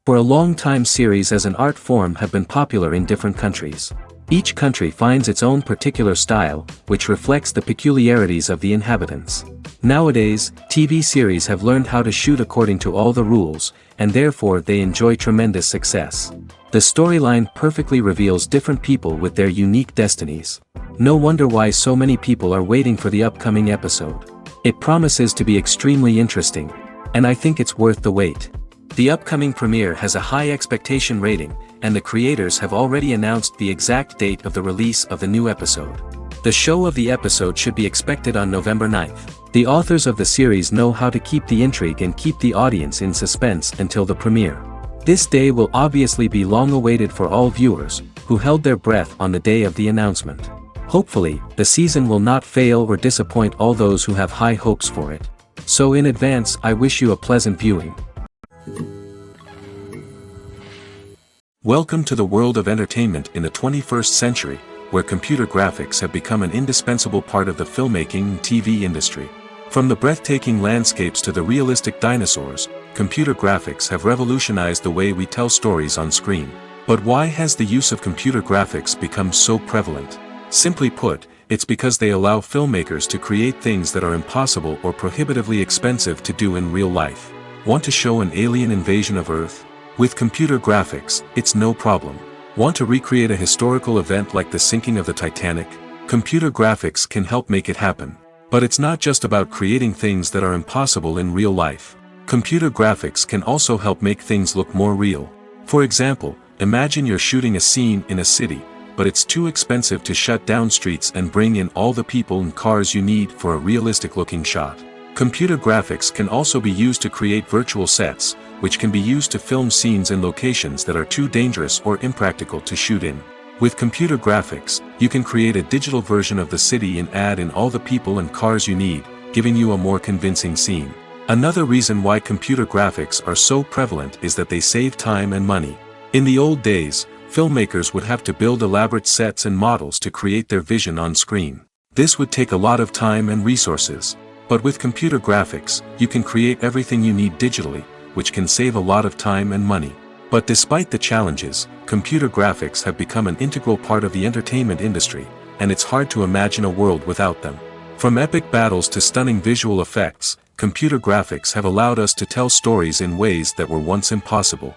For a long time, series as an art form have been popular in different countries. Each country finds its own particular style, which reflects the peculiarities of the inhabitants. Nowadays, TV series have learned how to shoot according to all the rules, and therefore they enjoy tremendous success. The storyline perfectly reveals different people with their unique destinies. No wonder why so many people are waiting for the upcoming episode. It promises to be extremely interesting, and I think it's worth the wait. The upcoming premiere has a high expectation rating, and the creators have already announced the exact date of the release of the new episode. The show of the episode should be expected on November 9th. The authors of the series know how to keep the intrigue and keep the audience in suspense until the premiere. This day will obviously be long awaited for all viewers, who held their breath on the day of the announcement. Hopefully, the season will not fail or disappoint all those who have high hopes for it. So in advance, I wish you a pleasant viewing. Welcome to the world of entertainment in the 21st century, where computer graphics have become an indispensable part of the filmmaking and TV industry. From the breathtaking landscapes to the realistic dinosaurs, computer graphics have revolutionized the way we tell stories on screen. But why has the use of computer graphics become so prevalent? Simply put, it's because they allow filmmakers to create things that are impossible or prohibitively expensive to do in real life. Want to show an alien invasion of Earth? With computer graphics, it's no problem. Want to recreate a historical event like the sinking of the Titanic? Computer graphics can help make it happen. But it's not just about creating things that are impossible in real life. Computer graphics can also help make things look more real. For example, imagine you're shooting a scene in a city, but it's too expensive to shut down streets and bring in all the people and cars you need for a realistic-looking shot. Computer graphics can also be used to create virtual sets, which can be used to film scenes in locations that are too dangerous or impractical to shoot in. With computer graphics, you can create a digital version of the city and add in all the people and cars you need, giving you a more convincing scene. Another reason why computer graphics are so prevalent is that they save time and money. In the old days, filmmakers would have to build elaborate sets and models to create their vision on screen. This would take a lot of time and resources. But with computer graphics, you can create everything you need digitally, which can save a lot of time and money. But despite the challenges, computer graphics have become an integral part of the entertainment industry, and it's hard to imagine a world without them. From epic battles to stunning visual effects, computer graphics have allowed us to tell stories in ways that were once impossible.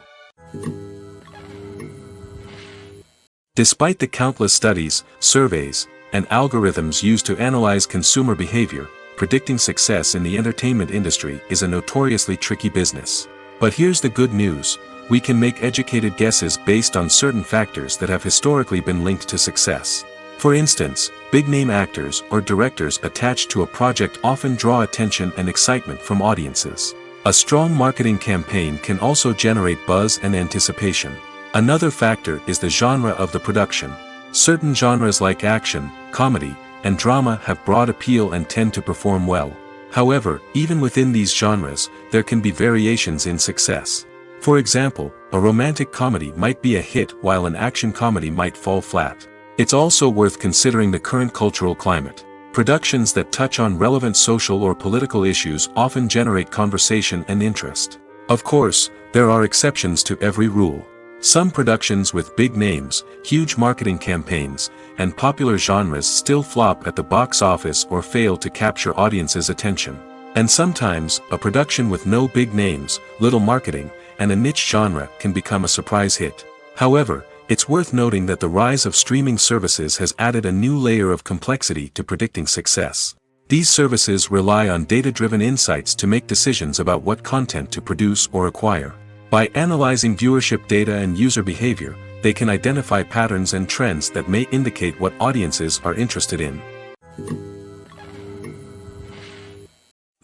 Despite the countless studies, surveys, and algorithms used to analyze consumer behavior, predicting success in the entertainment industry is a notoriously tricky business. But here's the good news: we can make educated guesses based on certain factors that have historically been linked to success. For instance, big-name actors or directors attached to a project often draw attention and excitement from audiences. A strong marketing campaign can also generate buzz and anticipation. Another factor is the genre of the production. Certain genres like action, comedy, and drama have broad appeal and tend to perform well. However, even within these genres, there can be variations in success. For example, a romantic comedy might be a hit while an action comedy might fall flat. It's also worth considering the current cultural climate. Productions that touch on relevant social or political issues often generate conversation and interest. Of course, there are exceptions to every rule. Some productions with big names, huge marketing campaigns, and popular genres still flop at the box office or fail to capture audiences' attention. And sometimes, a production with no big names, little marketing, and a niche genre can become a surprise hit. However, it's worth noting that the rise of streaming services has added a new layer of complexity to predicting success. These services rely on data-driven insights to make decisions about what content to produce or acquire. By analyzing viewership data and user behavior, they can identify patterns and trends that may indicate what audiences are interested in.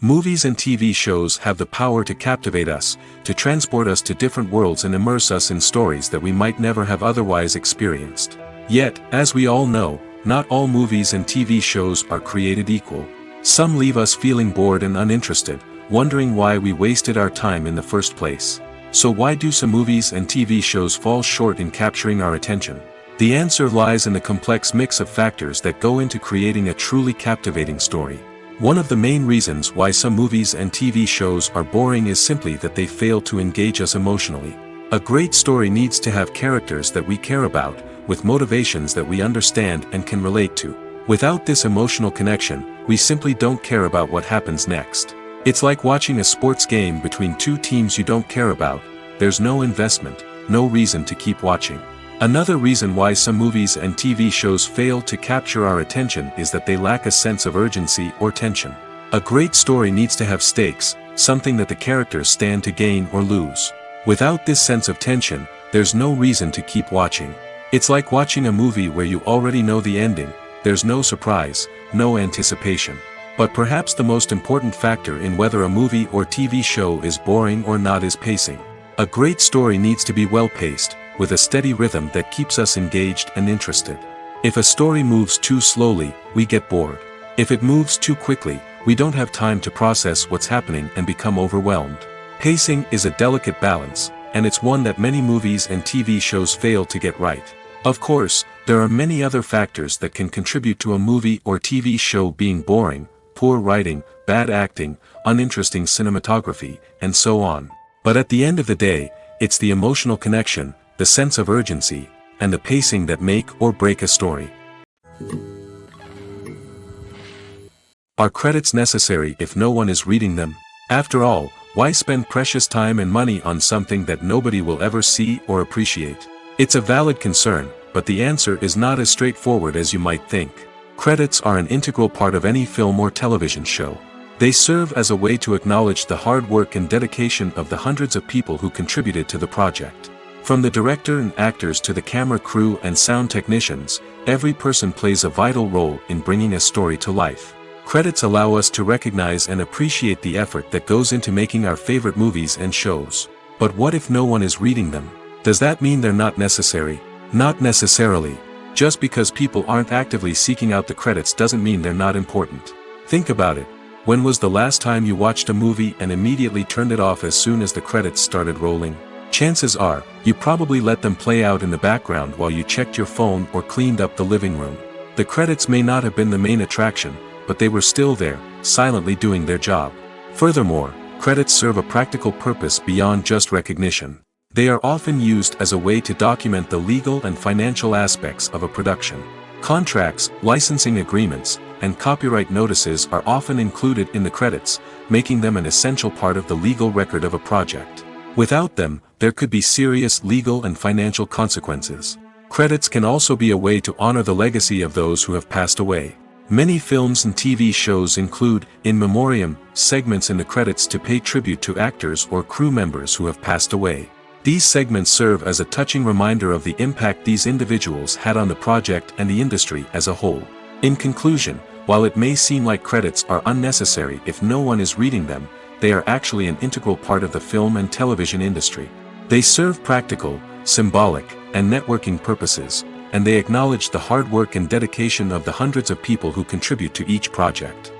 Movies and TV shows have the power to captivate us, to transport us to different worlds and immerse us in stories that we might never have otherwise experienced. Yet, as we all know, not all movies and TV shows are created equal. Some leave us feeling bored and uninterested, wondering why we wasted our time in the first place. So why do some movies and TV shows fall short in capturing our attention? The answer lies in the complex mix of factors that go into creating a truly captivating story. One of the main reasons why some movies and TV shows are boring is simply that they fail to engage us emotionally. A great story needs to have characters that we care about, with motivations that we understand and can relate to. Without this emotional connection, we simply don't care about what happens next. It's like watching a sports game between two teams you don't care about. There's no investment, no reason to keep watching. Another reason why some movies and TV shows fail to capture our attention is that they lack a sense of urgency or tension. A great story needs to have stakes, something that the characters stand to gain or lose. Without this sense of tension, there's no reason to keep watching. It's like watching a movie where you already know the ending. There's no surprise, no anticipation. But perhaps the most important factor in whether a movie or TV show is boring or not is pacing. A great story needs to be well-paced, with a steady rhythm that keeps us engaged and interested. If a story moves too slowly, we get bored. If it moves too quickly, we don't have time to process what's happening and become overwhelmed. Pacing is a delicate balance, and it's one that many movies and TV shows fail to get right. Of course, there are many other factors that can contribute to a movie or TV show being boring: poor writing, bad acting, uninteresting cinematography, and so on. But at the end of the day, it's the emotional connection, the sense of urgency, and the pacing that make or break a story. Are credits necessary if no one is reading them? After all, why spend precious time and money on something that nobody will ever see or appreciate? It's a valid concern, but the answer is not as straightforward as you might think. Credits are an integral part of any film or television show. They serve as a way to acknowledge the hard work and dedication of the hundreds of people who contributed to the project. From the director and actors to the camera crew and sound technicians, every person plays a vital role in bringing a story to life. Credits allow us to recognize and appreciate the effort that goes into making our favorite movies and shows. But what if no one is reading them? Does that mean they're not necessary? Not necessarily. Just because people aren't actively seeking out the credits doesn't mean they're not important. Think about it. When was the last time you watched a movie and immediately turned it off as soon as the credits started rolling? Chances are, you probably let them play out in the background while you checked your phone or cleaned up the living room. The credits may not have been the main attraction, but they were still there, silently doing their job. Furthermore, credits serve a practical purpose beyond just recognition. They are often used as a way to document the legal and financial aspects of a production. Contracts, licensing agreements, and copyright notices are often included in the credits, making them an essential part of the legal record of a project. Without them, there could be serious legal and financial consequences. Credits can also be a way to honor the legacy of those who have passed away. Many films and TV shows include in memoriam segments in the credits to pay tribute to actors or crew members who have passed away. These segments serve as a touching reminder of the impact these individuals had on the project and the industry as a whole. In conclusion, while it may seem like credits are unnecessary if no one is reading them, they are actually an integral part of the film and television industry. They serve practical, symbolic, and networking purposes, and they acknowledge the hard work and dedication of the hundreds of people who contribute to each project.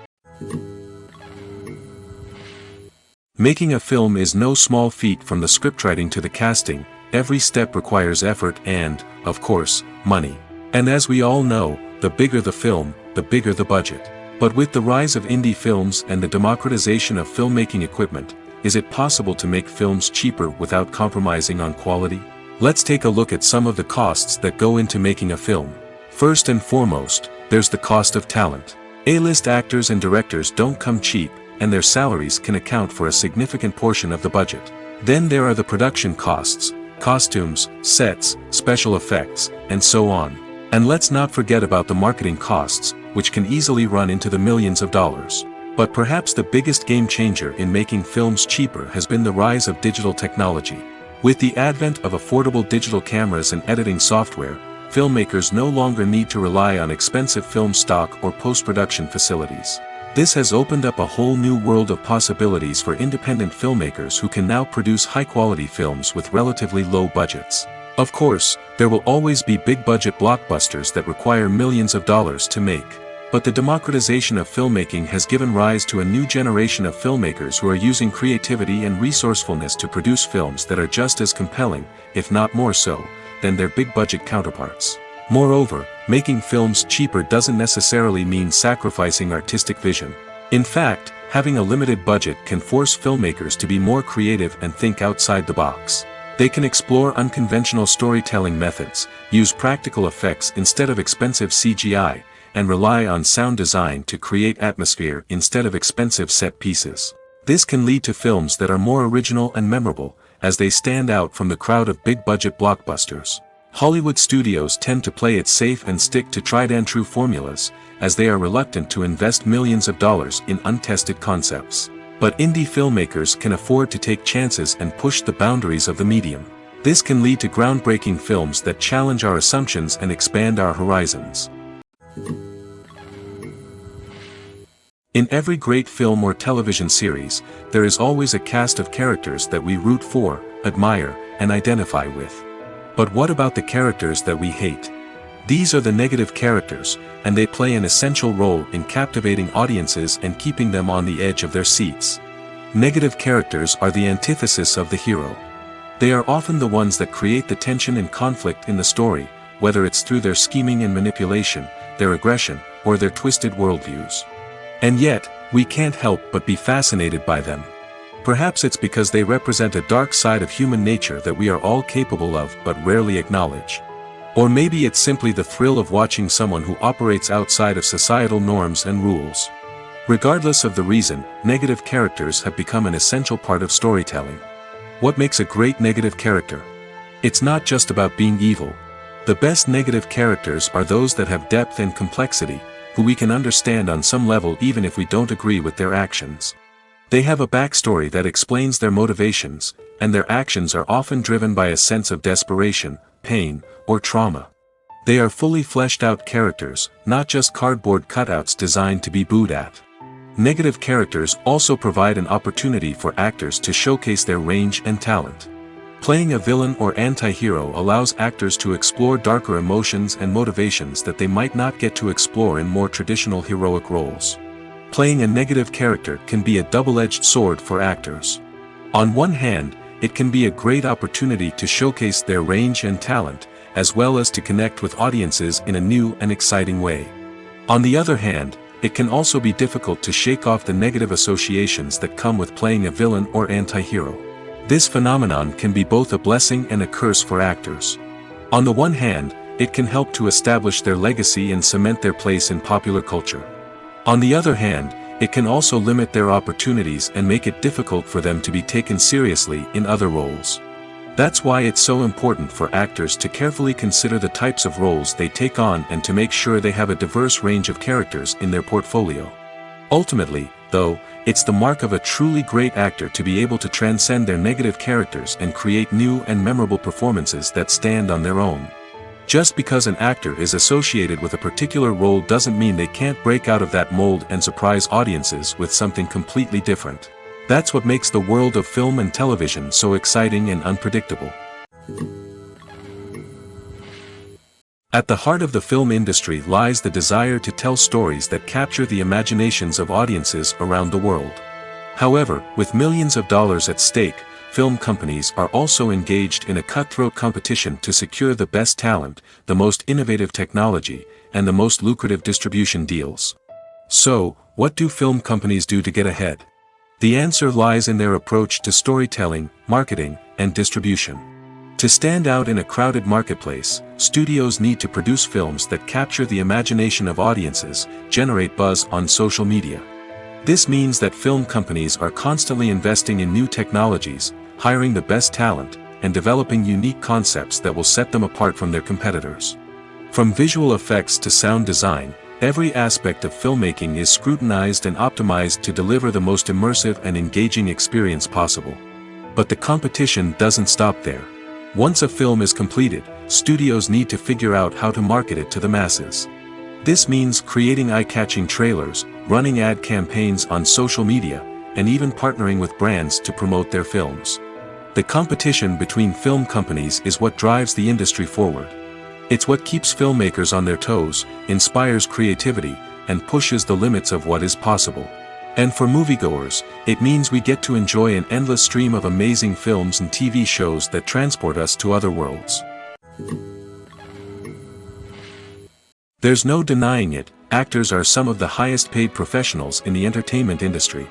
Making a film is no small feat. From the scriptwriting to the casting, every step requires effort and, of course, money. And as we all know, the bigger the film, the bigger the budget. But with the rise of indie films and the democratization of filmmaking equipment, is it possible to make films cheaper without compromising on quality? Let's take a look at some of the costs that go into making a film. First and foremost, there's the cost of talent. A-list actors and directors don't come cheap, and their salaries can account for a significant portion of the budget. Then there are the production costs, costumes, sets, special effects, and so on. And let's not forget about the marketing costs, which can easily run into the millions of dollars. But perhaps the biggest game changer in making films cheaper has been the rise of digital technology. With the advent of affordable digital cameras and editing software, filmmakers no longer need to rely on expensive film stock or post-production facilities. This has opened up a whole new world of possibilities for independent filmmakers who can now produce high-quality films with relatively low budgets. Of course, there will always be big-budget blockbusters that require millions of dollars to make. But the democratization of filmmaking has given rise to a new generation of filmmakers who are using creativity and resourcefulness to produce films that are just as compelling, if not more so, than their big-budget counterparts. Moreover, making films cheaper doesn't necessarily mean sacrificing artistic vision. In fact, having a limited budget can force filmmakers to be more creative and think outside the box. They can explore unconventional storytelling methods, use practical effects instead of expensive CGI, and rely on sound design to create atmosphere instead of expensive set pieces. This can lead to films that are more original and memorable, as they stand out from the crowd of big-budget blockbusters. Hollywood studios tend to play it safe and stick to tried-and-true formulas, as they are reluctant to invest millions of dollars in untested concepts. But indie filmmakers can afford to take chances and push the boundaries of the medium. This can lead to groundbreaking films that challenge our assumptions and expand our horizons. In every great film or television series, there is always a cast of characters that we root for, admire, and identify with. But what about the characters that we hate? These are the negative characters, and they play an essential role in captivating audiences and keeping them on the edge of their seats. Negative characters are the antithesis of the hero. They are often the ones that create the tension and conflict in the story, whether it's through their scheming and manipulation, their aggression, or their twisted worldviews. And yet, we can't help but be fascinated by them. Perhaps it's because they represent a dark side of human nature that we are all capable of but rarely acknowledge. Or maybe it's simply the thrill of watching someone who operates outside of societal norms and rules. Regardless of the reason, negative characters have become an essential part of storytelling. What makes a great negative character? It's not just about being evil. The best negative characters are those that have depth and complexity, who we can understand on some level even if we don't agree with their actions. They have a backstory that explains their motivations, and their actions are often driven by a sense of desperation, pain, or trauma. They are fully fleshed out characters, not just cardboard cutouts designed to be booed at. Negative characters also provide an opportunity for actors to showcase their range and talent. Playing a villain or anti-hero allows actors to explore darker emotions and motivations that they might not get to explore in more traditional heroic roles. Playing a negative character can be a double-edged sword for actors. On one hand, it can be a great opportunity to showcase their range and talent, as well as to connect with audiences in a new and exciting way. On the other hand, it can also be difficult to shake off the negative associations that come with playing a villain or anti-hero. This phenomenon can be both a blessing and a curse for actors. On the one hand, it can help to establish their legacy and cement their place in popular culture. On the other hand, it can also limit their opportunities and make it difficult for them to be taken seriously in other roles. That's why it's so important for actors to carefully consider the types of roles they take on and to make sure they have a diverse range of characters in their portfolio. Ultimately, though, it's the mark of a truly great actor to be able to transcend their negative characters and create new and memorable performances that stand on their own. Just because an actor is associated with a particular role doesn't mean they can't break out of that mold and surprise audiences with something completely different. That's what makes the world of film and television so exciting and unpredictable. At the heart of the film industry lies the desire to tell stories that capture the imaginations of audiences around the world. However, with millions of dollars at stake, film companies are also engaged in a cutthroat competition to secure the best talent, the most innovative technology, and the most lucrative distribution deals. So, what do film companies do to get ahead? The answer lies in their approach to storytelling, marketing, and distribution. To stand out in a crowded marketplace, studios need to produce films that capture the imagination of audiences, generate buzz on social media. This means that film companies are constantly investing in new technologies, hiring the best talent, and developing unique concepts that will set them apart from their competitors. From visual effects to sound design, every aspect of filmmaking is scrutinized and optimized to deliver the most immersive and engaging experience possible. But the competition doesn't stop there. Once a film is completed, studios need to figure out how to market it to the masses. This means creating eye-catching trailers, running ad campaigns on social media, and even partnering with brands to promote their films. The competition between film companies is what drives the industry forward. It's what keeps filmmakers on their toes, inspires creativity, and pushes the limits of what is possible. And for moviegoers, it means we get to enjoy an endless stream of amazing films and TV shows that transport us to other worlds. There's no denying it, actors are some of the highest paid professionals in the entertainment industry.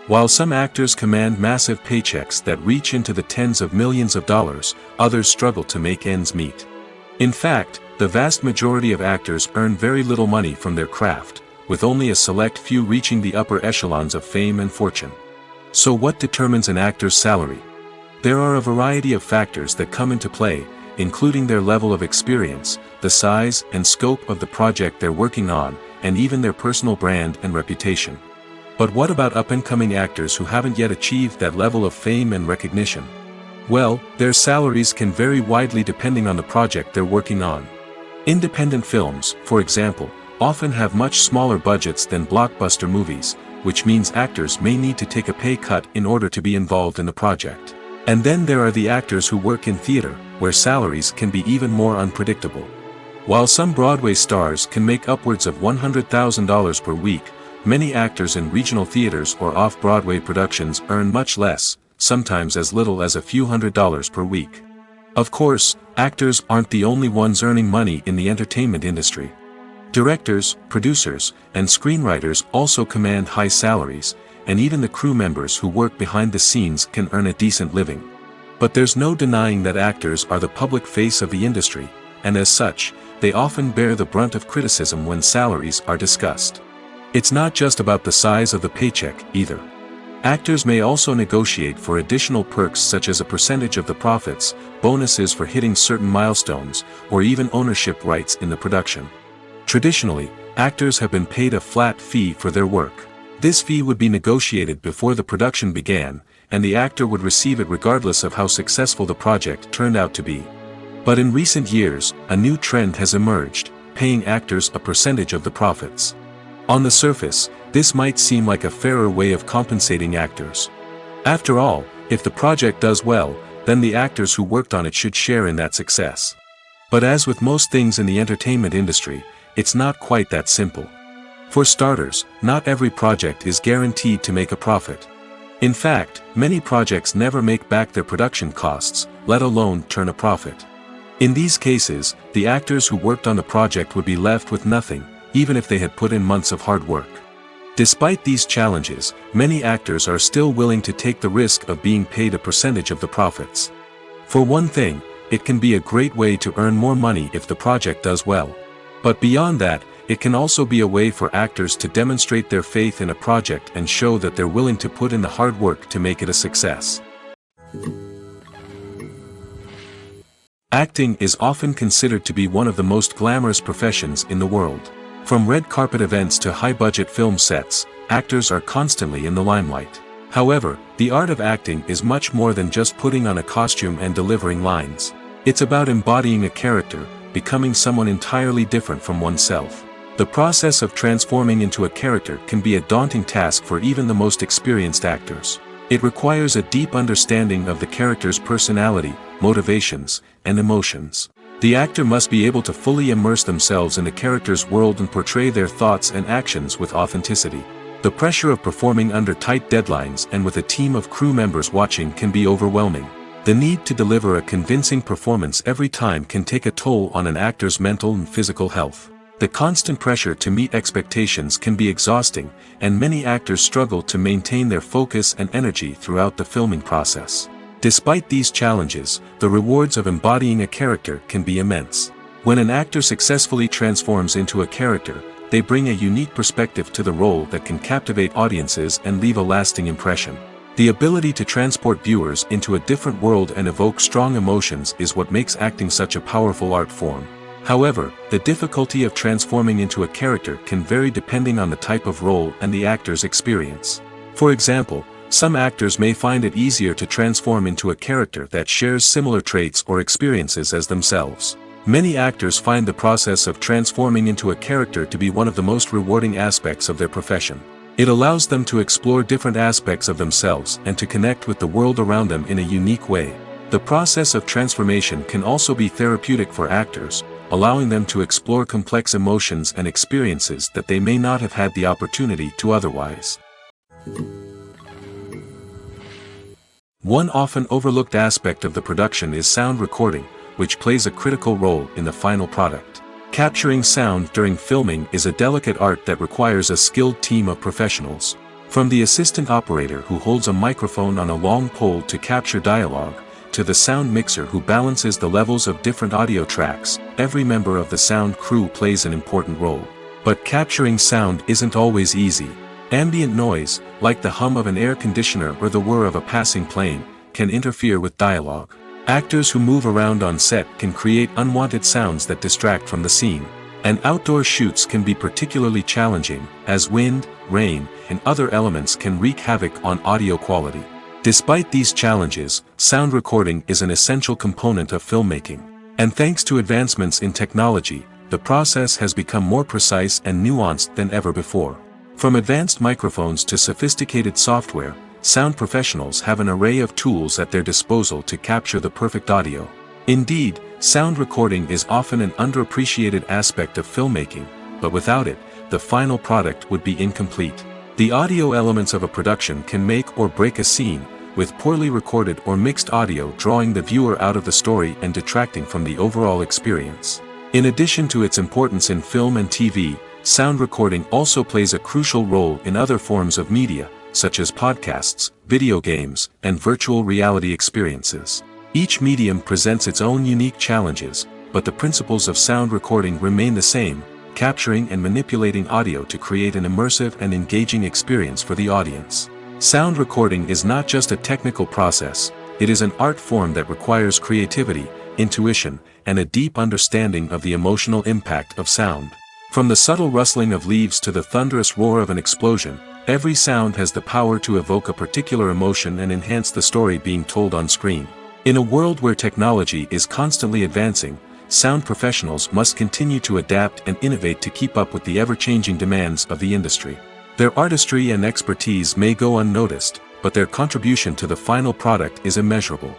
While some actors command massive paychecks that reach into the tens of millions of dollars, others struggle to make ends meet. In fact, the vast majority of actors earn very little money from their craft, with only a select few reaching the upper echelons of fame and fortune. So what determines an actor's salary? There are a variety of factors that come into play, including their level of experience, the size and scope of the project they're working on, and even their personal brand and reputation. But what about up-and-coming actors who haven't yet achieved that level of fame and recognition? Well, their salaries can vary widely depending on the project they're working on. Independent films, for example, often have much smaller budgets than blockbuster movies, which means actors may need to take a pay cut in order to be involved in the project. And then there are the actors who work in theater, where salaries can be even more unpredictable. While some Broadway stars can make upwards of $100,000 per week, many actors in regional theaters or off-Broadway productions earn much less, sometimes as little as a few $100s per week. Of course, actors aren't the only ones earning money in the entertainment industry. Directors, producers, and screenwriters also command high salaries, and even the crew members who work behind the scenes can earn a decent living. But there's no denying that actors are the public face of the industry, and as such, they often bear the brunt of criticism when salaries are discussed. It's not just about the size of the paycheck, either. Actors may also negotiate for additional perks such as a percentage of the profits, bonuses for hitting certain milestones, or even ownership rights in the production. Traditionally, actors have been paid a flat fee for their work. This fee would be negotiated before the production began, and the actor would receive it regardless of how successful the project turned out to be. But in recent years, a new trend has emerged, paying actors a percentage of the profits. On the surface, this might seem like a fairer way of compensating actors. After all, if the project does well, then the actors who worked on it should share in that success. But as with most things in the entertainment industry, it's not quite that simple. For starters, not every project is guaranteed to make a profit. In fact, many projects never make back their production costs, let alone turn a profit. In these cases, the actors who worked on the project would be left with nothing, even if they had put in months of hard work. Despite these challenges, many actors are still willing to take the risk of being paid a percentage of the profits. For one thing, it can be a great way to earn more money if the project does well. But beyond that, it can also be a way for actors to demonstrate their faith in a project and show that they're willing to put in the hard work to make it a success. Acting is often considered to be one of the most glamorous professions in the world. From red carpet events to high-budget film sets, actors are constantly in the limelight. However, the art of acting is much more than just putting on a costume and delivering lines. It's about embodying a character, becoming someone entirely different from oneself. The process of transforming into a character can be a daunting task for even the most experienced actors. It requires a deep understanding of the character's personality, motivations, and emotions. The actor must be able to fully immerse themselves in the character's world and portray their thoughts and actions with authenticity. The pressure of performing under tight deadlines and with a team of crew members watching can be overwhelming. The need to deliver a convincing performance every time can take a toll on an actor's mental and physical health. The constant pressure to meet expectations can be exhausting, and many actors struggle to maintain their focus and energy throughout the filming process. Despite these challenges, the rewards of embodying a character can be immense. When an actor successfully transforms into a character, they bring a unique perspective to the role that can captivate audiences and leave a lasting impression. The ability to transport viewers into a different world and evoke strong emotions is what makes acting such a powerful art form. However, the difficulty of transforming into a character can vary depending on the type of role and the actor's experience. For example, some actors may find it easier to transform into a character that shares similar traits or experiences as themselves. Many actors find the process of transforming into a character to be one of the most rewarding aspects of their profession. It allows them to explore different aspects of themselves and to connect with the world around them in a unique way. The process of transformation can also be therapeutic for actors, allowing them to explore complex emotions and experiences that they may not have had the opportunity to otherwise. One often overlooked aspect of the production is sound recording, which plays a critical role in the final product. Capturing sound during filming is a delicate art that requires a skilled team of professionals. From the assistant operator who holds a microphone on a long pole to capture dialogue, to the sound mixer who balances the levels of different audio tracks, every member of the sound crew plays an important role. But capturing sound isn't always easy. Ambient noise, like the hum of an air conditioner or the whir of a passing plane, can interfere with dialogue. Actors who move around on set can create unwanted sounds that distract from the scene. And outdoor shoots can be particularly challenging, as wind, rain, and other elements can wreak havoc on audio quality. Despite these challenges, sound recording is an essential component of filmmaking. And thanks to advancements in technology, the process has become more precise and nuanced than ever before. From advanced microphones to sophisticated software, sound professionals have an array of tools at their disposal to capture the perfect audio. Indeed, sound recording is often an underappreciated aspect of filmmaking, but without it, the final product would be incomplete. The audio elements of a production can make or break a scene, with poorly recorded or mixed audio drawing the viewer out of the story and detracting from the overall experience. In addition to its importance in film and TV, sound recording also plays a crucial role in other forms of media, such as podcasts, video games, and virtual reality experiences. Each medium presents its own unique challenges, but the principles of sound recording remain the same, capturing and manipulating audio to create an immersive and engaging experience for the audience. Sound recording is not just a technical process, it is an art form that requires creativity, intuition, and a deep understanding of the emotional impact of sound. From the subtle rustling of leaves to the thunderous roar of an explosion, every sound has the power to evoke a particular emotion and enhance the story being told on screen. In a world where technology is constantly advancing, sound professionals must continue to adapt and innovate to keep up with the ever-changing demands of the industry. Their artistry and expertise may go unnoticed, but their contribution to the final product is immeasurable.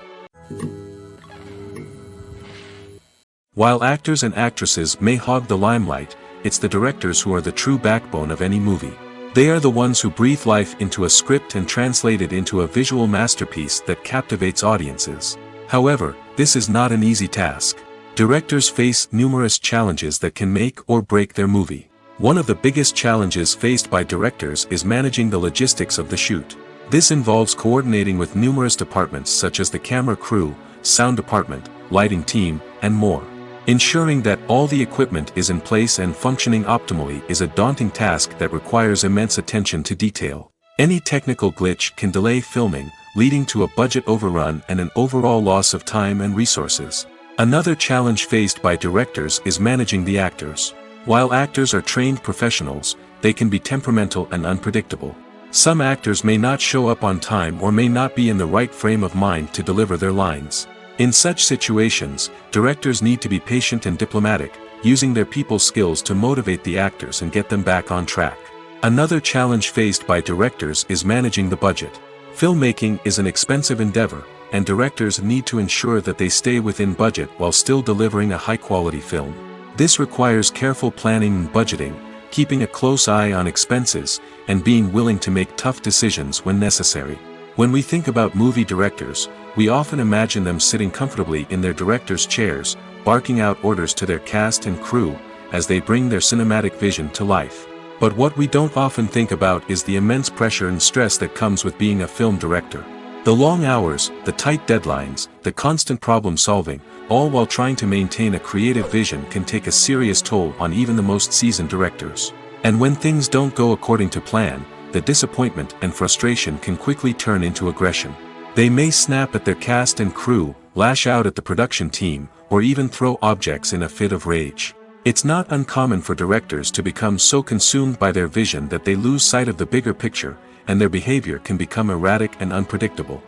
While actors and actresses may hog the limelight, it's the directors who are the true backbone of any movie. They are the ones who breathe life into a script and translate it into a visual masterpiece that captivates audiences. However, this is not an easy task. Directors face numerous challenges that can make or break their movie. One of the biggest challenges faced by directors is managing the logistics of the shoot. This involves coordinating with numerous departments such as the camera crew, sound department, lighting team, and more. Ensuring that all the equipment is in place and functioning optimally is a daunting task that requires immense attention to detail. Any technical glitch can delay filming, leading to a budget overrun and an overall loss of time and resources. Another challenge faced by directors is managing the actors. While actors are trained professionals, they can be temperamental and unpredictable. Some actors may not show up on time or may not be in the right frame of mind to deliver their lines. In such situations, directors need to be patient and diplomatic, using their people skills to motivate the actors and get them back on track. Another challenge faced by directors is managing the budget. Filmmaking is an expensive endeavor, and directors need to ensure that they stay within budget while still delivering a high-quality film. This requires careful planning and budgeting, keeping a close eye on expenses, and being willing to make tough decisions when necessary. When we think about movie directors, we often imagine them sitting comfortably in their director's chairs, barking out orders to their cast and crew, as they bring their cinematic vision to life. But what we don't often think about is the immense pressure and stress that comes with being a film director. The long hours, the tight deadlines, the constant problem solving, all while trying to maintain a creative vision can take a serious toll on even the most seasoned directors. And when things don't go according to plan, the disappointment and frustration can quickly turn into aggression. They may snap at their cast and crew, lash out at the production team, or even throw objects in a fit of rage. It's not uncommon for directors to become so consumed by their vision that they lose sight of the bigger picture, and their behavior can become erratic and unpredictable.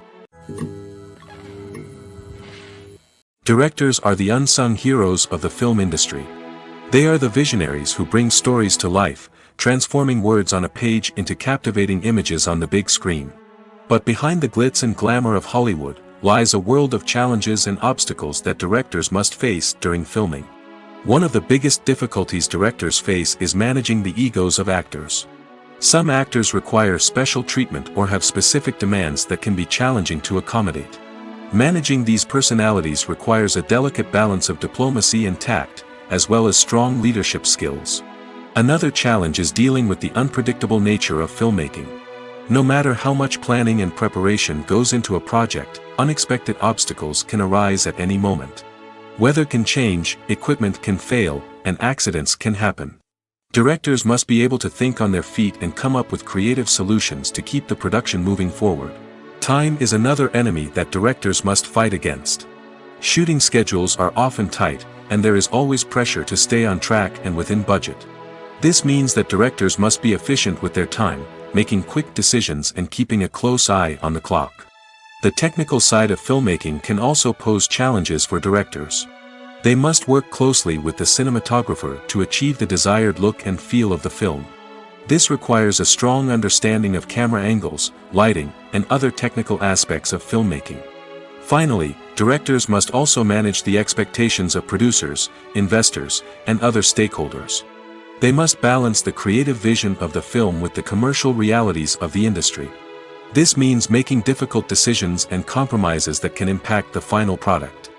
Directors are the unsung heroes of the film industry. They are the visionaries who bring stories to life, transforming words on a page into captivating images on the big screen. But behind the glitz and glamour of Hollywood lies a world of challenges and obstacles that directors must face during filming. One of the biggest difficulties directors face is managing the egos of actors. Some actors require special treatment or have specific demands that can be challenging to accommodate. Managing these personalities requires a delicate balance of diplomacy and tact, as well as strong leadership skills. Another challenge is dealing with the unpredictable nature of filmmaking. No matter how much planning and preparation goes into a project, unexpected obstacles can arise at any moment. Weather can change, equipment can fail, and accidents can happen. Directors must be able to think on their feet and come up with creative solutions to keep the production moving forward. Time is another enemy that directors must fight against. Shooting schedules are often tight, and there is always pressure to stay on track and within budget. This means that directors must be efficient with their time, making quick decisions and keeping a close eye on the clock. The technical side of filmmaking can also pose challenges for directors. They must work closely with the cinematographer to achieve the desired look and feel of the film. This requires a strong understanding of camera angles, lighting, and other technical aspects of filmmaking. Finally, directors must also manage the expectations of producers, investors, and other stakeholders. They must balance the creative vision of the film with the commercial realities of the industry. This means making difficult decisions and compromises that can impact the final product.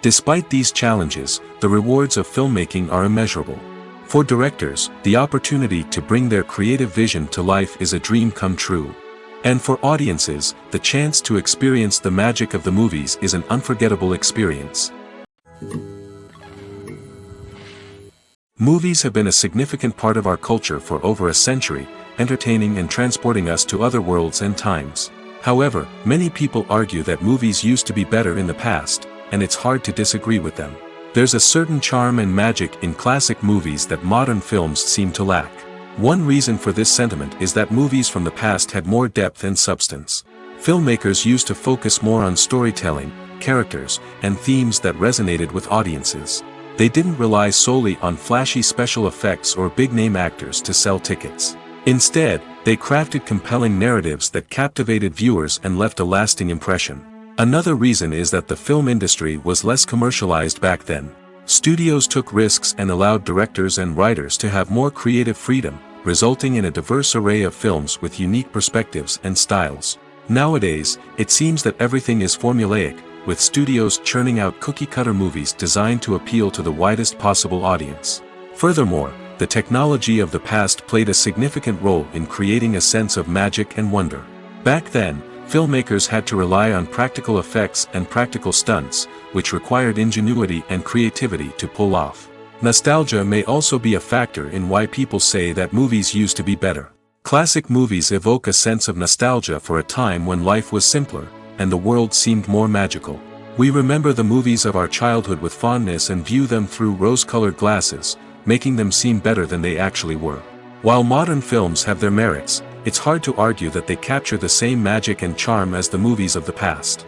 Despite these challenges, the rewards of filmmaking are immeasurable. For directors, the opportunity to bring their creative vision to life is a dream come true. And for audiences, the chance to experience the magic of the movies is an unforgettable experience. Movies have been a significant part of our culture for over a century, entertaining and transporting us to other worlds and times. However, many people argue that movies used to be better in the past, and it's hard to disagree with them. There's a certain charm and magic in classic movies that modern films seem to lack. One reason for this sentiment is that movies from the past had more depth and substance. Filmmakers used to focus more on storytelling, characters, and themes that resonated with audiences. They didn't rely solely on flashy special effects or big-name actors to sell tickets. Instead, they crafted compelling narratives that captivated viewers and left a lasting impression. Another reason is that the film industry was less commercialized back then. Studios took risks and allowed directors and writers to have more creative freedom, resulting in a diverse array of films with unique perspectives and styles. Nowadays, it seems that everything is formulaic, with studios churning out cookie-cutter movies designed to appeal to the widest possible audience. Furthermore, the technology of the past played a significant role in creating a sense of magic and wonder. Back then, filmmakers had to rely on practical effects and practical stunts, which required ingenuity and creativity to pull off. Nostalgia may also be a factor in why people say that movies used to be better. Classic movies evoke a sense of nostalgia for a time when life was simpler, and the world seemed more magical. We remember the movies of our childhood with fondness and view them through rose-colored glasses, making them seem better than they actually were. While modern films have their merits, it's hard to argue that they capture the same magic and charm as the movies of the past.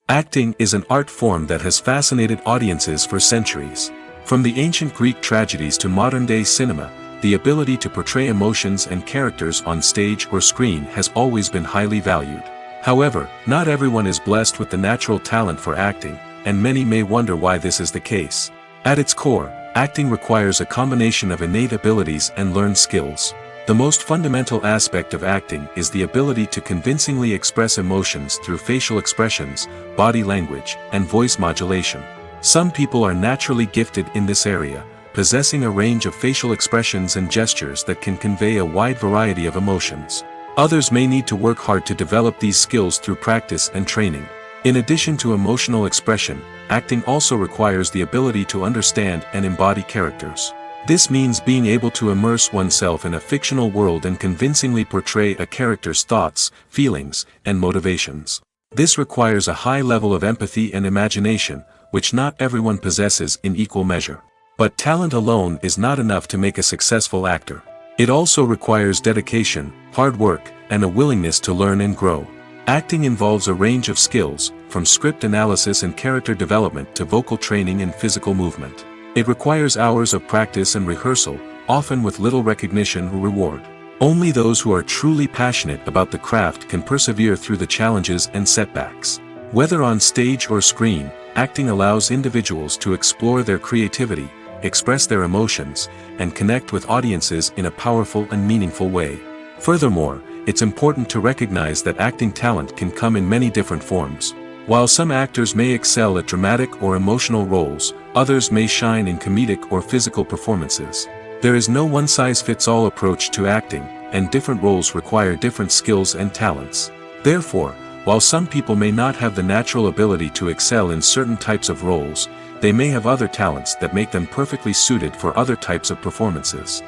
Acting is an art form that has fascinated audiences for centuries. From the ancient Greek tragedies to modern-day cinema, the ability to portray emotions and characters on stage or screen has always been highly valued. However, not everyone is blessed with the natural talent for acting, and many may wonder why this is the case. At its core, acting requires a combination of innate abilities and learned skills. The most fundamental aspect of acting is the ability to convincingly express emotions through facial expressions, body language, and voice modulation. Some people are naturally gifted in this area, possessing a range of facial expressions and gestures that can convey a wide variety of emotions. Others may need to work hard to develop these skills through practice and training. In addition to emotional expression, acting also requires the ability to understand and embody characters. This means being able to immerse oneself in a fictional world and convincingly portray a character's thoughts, feelings, and motivations. This requires a high level of empathy and imagination, which not everyone possesses in equal measure. But talent alone is not enough to make a successful actor. It also requires dedication, hard work, and a willingness to learn and grow. Acting involves a range of skills, from script analysis and character development to vocal training and physical movement. It requires hours of practice and rehearsal, often with little recognition or reward. Only those who are truly passionate about the craft can persevere through the challenges and setbacks. Whether on stage or screen, acting allows individuals to explore their creativity, express their emotions, and connect with audiences in a powerful and meaningful way. Furthermore, it's important to recognize that acting talent can come in many different forms. While some actors may excel at dramatic or emotional roles, others may shine in comedic or physical performances. There is no one-size-fits-all approach to acting, and different roles require different skills and talents. Therefore, while some people may not have the natural ability to excel in certain types of roles, they may have other talents that make them perfectly suited for other types of performances.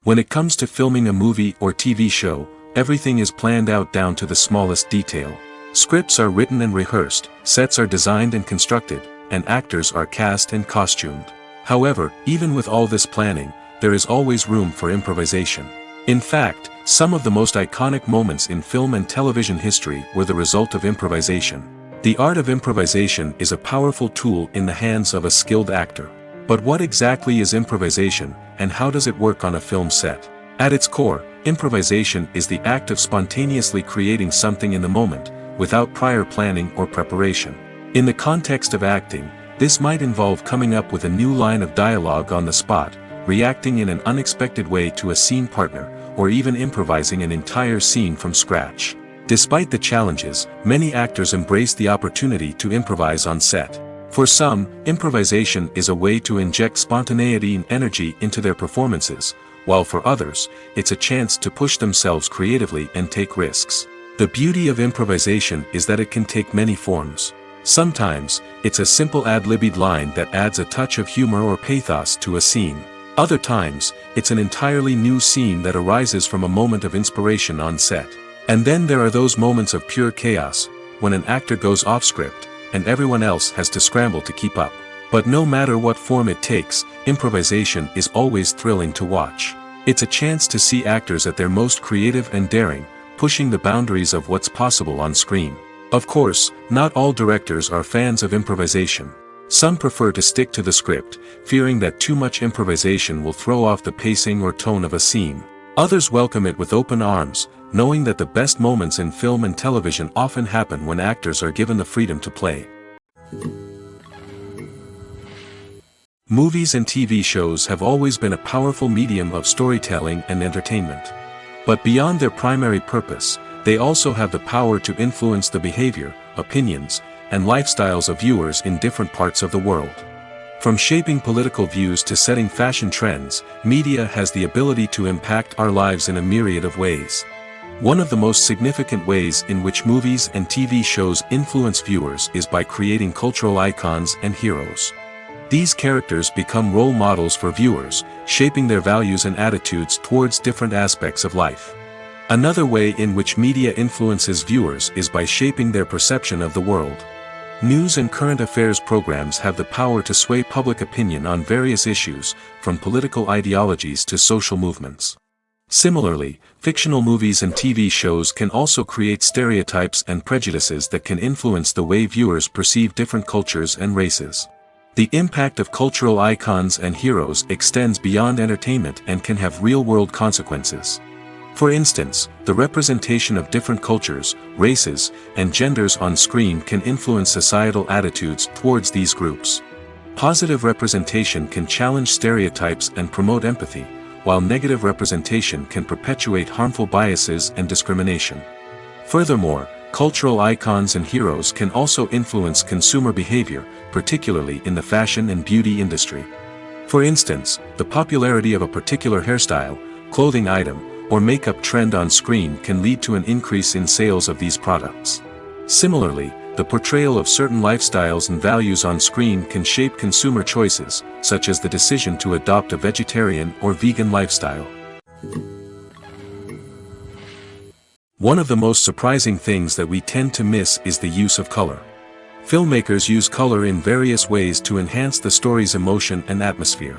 When it comes to filming a movie or TV show, everything is planned out down to the smallest detail. Scripts are written and rehearsed, sets are designed and constructed, and actors are cast and costumed. However, even with all this planning, there is always room for improvisation. In fact, some of the most iconic moments in film and television history were the result of improvisation. The art of improvisation is a powerful tool in the hands of a skilled actor. But what exactly is improvisation, and how does it work on a film set? At its core, improvisation is the act of spontaneously creating something in the moment, without prior planning or preparation. In the context of acting, this might involve coming up with a new line of dialogue on the spot, reacting in an unexpected way to a scene partner, or even improvising an entire scene from scratch. Despite the challenges, many actors embrace the opportunity to improvise on set. For some, improvisation is a way to inject spontaneity and energy into their performances, while for others, it's a chance to push themselves creatively and take risks. The beauty of improvisation is that it can take many forms. Sometimes, it's a simple ad-libbed line that adds a touch of humor or pathos to a scene. Other times, it's an entirely new scene that arises from a moment of inspiration on set. And then there are those moments of pure chaos, when an actor goes off script, and everyone else has to scramble to keep up. But no matter what form it takes, improvisation is always thrilling to watch. It's a chance to see actors at their most creative and daring, pushing the boundaries of what's possible on screen. Of course, not all directors are fans of improvisation. Some prefer to stick to the script, fearing that too much improvisation will throw off the pacing or tone of a scene. Others welcome it with open arms, knowing that the best moments in film and television often happen when actors are given the freedom to play. Movies and TV shows have always been a powerful medium of storytelling and entertainment. But beyond their primary purpose, they also have the power to influence the behavior, opinions, and lifestyles of viewers in different parts of the world. From shaping political views to setting fashion trends, media has the ability to impact our lives in a myriad of ways. One of the most significant ways in which movies and TV shows influence viewers is by creating cultural icons and heroes. These characters become role models for viewers, shaping their values and attitudes towards different aspects of life. Another way in which media influences viewers is by shaping their perception of the world. News and current affairs programs have the power to sway public opinion on various issues, from political ideologies to social movements. Similarly, fictional movies and TV shows can also create stereotypes and prejudices that can influence the way viewers perceive different cultures and races. The impact of cultural icons and heroes extends beyond entertainment and can have real-world consequences. For instance, the representation of different cultures, races, and genders on screen can influence societal attitudes towards these groups. Positive representation can challenge stereotypes and promote empathy, while negative representation can perpetuate harmful biases and discrimination. Furthermore, cultural icons and heroes can also influence consumer behavior, particularly in the fashion and beauty industry. For instance, the popularity of a particular hairstyle, clothing item, or makeup trend on screen can lead to an increase in sales of these products. Similarly, the portrayal of certain lifestyles and values on screen can shape consumer choices, such as the decision to adopt a vegetarian or vegan lifestyle. One of the most surprising things that we tend to miss is the use of color. Filmmakers use color in various ways to enhance the story's emotion and atmosphere.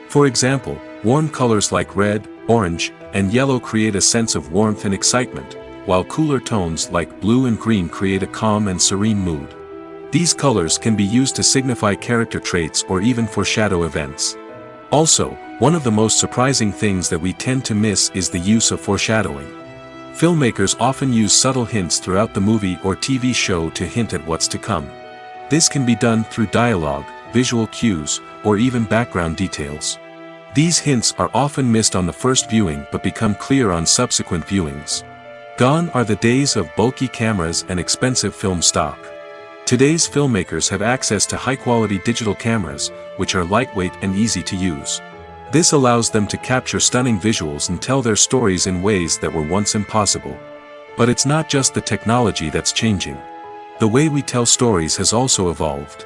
For example, warm colors like red, orange, and yellow create a sense of warmth and excitement, while cooler tones like blue and green create a calm and serene mood. These colors can be used to signify character traits or even foreshadow events. Also, one of the most surprising things that we tend to miss is the use of foreshadowing. Filmmakers often use subtle hints throughout the movie or TV show to hint at what's to come. This can be done through dialogue, visual cues, or even background details. These hints are often missed on the first viewing but become clear on subsequent viewings. Gone are the days of bulky cameras and expensive film stock. Today's filmmakers have access to high-quality digital cameras, which are lightweight and easy to use. This allows them to capture stunning visuals and tell their stories in ways that were once impossible. But it's not just the technology that's changing. The way we tell stories has also evolved.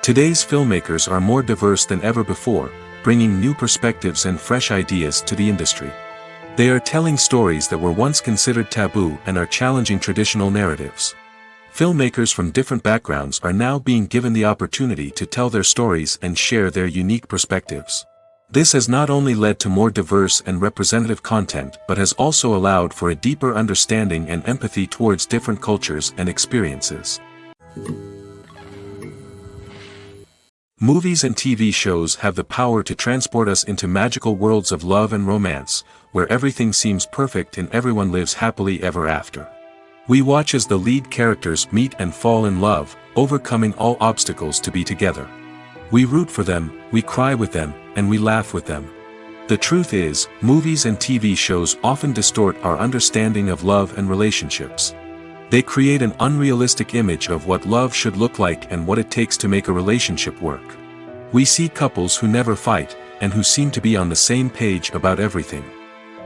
Today's filmmakers are more diverse than ever before, bringing new perspectives and fresh ideas to the industry. They are telling stories that were once considered taboo and are challenging traditional narratives. Filmmakers from different backgrounds are now being given the opportunity to tell their stories and share their unique perspectives. This has not only led to more diverse and representative content but has also allowed for a deeper understanding and empathy towards different cultures and experiences. Movies and TV shows have the power to transport us into magical worlds of love and romance, where everything seems perfect and everyone lives happily ever after. We watch as the lead characters meet and fall in love, overcoming all obstacles to be together. We root for them, we cry with them, and we laugh with them. The truth is, movies and TV shows often distort our understanding of love and relationships. They create an unrealistic image of what love should look like and what it takes to make a relationship work. We see couples who never fight, and who seem to be on the same page about everything.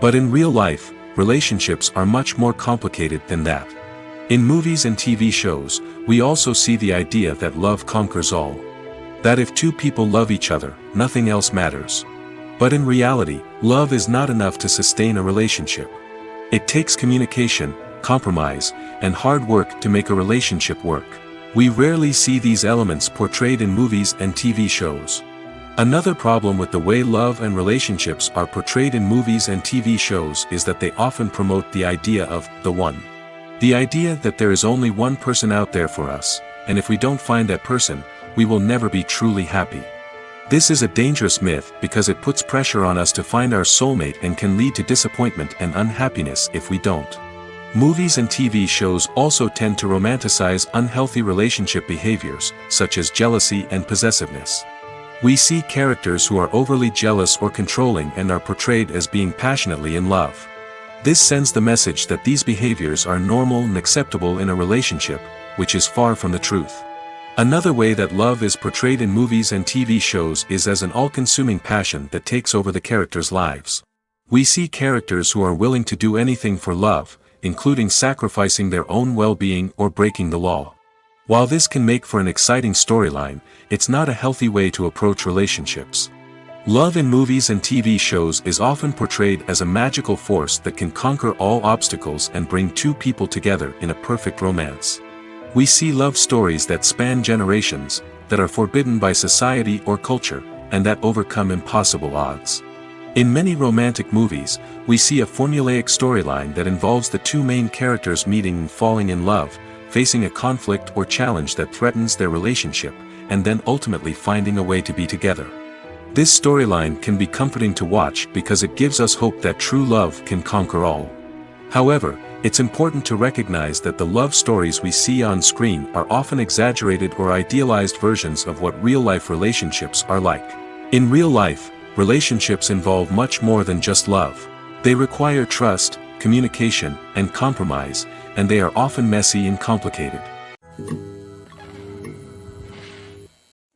But in real life, relationships are much more complicated than that. In movies and TV shows, we also see the idea that love conquers all. That if two people love each other, nothing else matters. But in reality, love is not enough to sustain a relationship. It takes communication, compromise, and hard work to make a relationship work. We rarely see these elements portrayed in movies and TV shows. Another problem with the way love and relationships are portrayed in movies and TV shows is that they often promote the idea of the one. The idea that there is only one person out there for us, and if we don't find that person, we will never be truly happy. This is a dangerous myth because it puts pressure on us to find our soulmate and can lead to disappointment and unhappiness if we don't. Movies and TV shows also tend to romanticize unhealthy relationship behaviors, such as jealousy and possessiveness. We see characters who are overly jealous or controlling and are portrayed as being passionately in love. This sends the message that these behaviors are normal and acceptable in a relationship, which is far from the truth. Another way that love is portrayed in movies and TV shows is as an all-consuming passion that takes over the characters' lives. We see characters who are willing to do anything for love, including sacrificing their own well-being or breaking the law. While this can make for an exciting storyline, it's not a healthy way to approach relationships. Love in movies and TV shows is often portrayed as a magical force that can conquer all obstacles and bring two people together in a perfect romance. We see love stories that span generations, that are forbidden by society or culture, and that overcome impossible odds. In many romantic movies, we see a formulaic storyline that involves the two main characters meeting and falling in love, facing a conflict or challenge that threatens their relationship, and then ultimately finding a way to be together. This storyline can be comforting to watch because it gives us hope that true love can conquer all. However, it's important to recognize that the love stories we see on screen are often exaggerated or idealized versions of what real-life relationships are like. In real life, relationships involve much more than just love. They require trust, communication, and compromise, and they are often messy and complicated.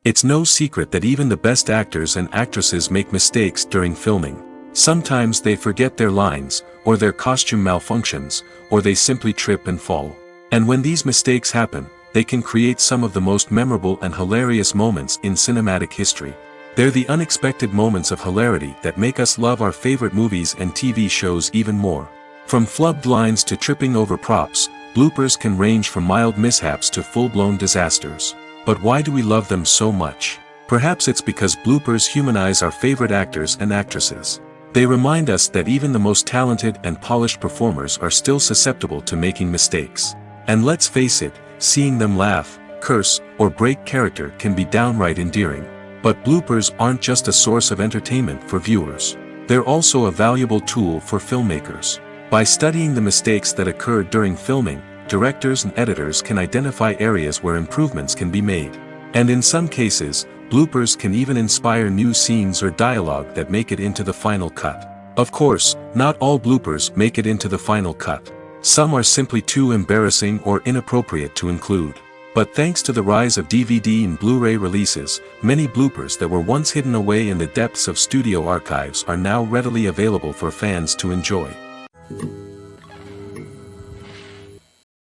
It's no secret that even the best actors and actresses make mistakes during filming. Sometimes they forget their lines, or their costume malfunctions, or they simply trip and fall. And when these mistakes happen, they can create some of the most memorable and hilarious moments in cinematic history. They're the unexpected moments of hilarity that make us love our favorite movies and TV shows even more. From flubbed lines to tripping over props, bloopers can range from mild mishaps to full-blown disasters. But why do we love them so much? Perhaps it's because bloopers humanize our favorite actors and actresses. They remind us that even the most talented and polished performers are still susceptible to making mistakes. And let's face it, seeing them laugh, curse, or break character can be downright endearing. But bloopers aren't just a source of entertainment for viewers. They're also a valuable tool for filmmakers. By studying the mistakes that occurred during filming, directors and editors can identify areas where improvements can be made. And in some cases, bloopers can even inspire new scenes or dialogue that make it into the final cut. Of course, not all bloopers make it into the final cut. Some are simply too embarrassing or inappropriate to include. But thanks to the rise of DVD and Blu-ray releases, many bloopers that were once hidden away in the depths of studio archives are now readily available for fans to enjoy.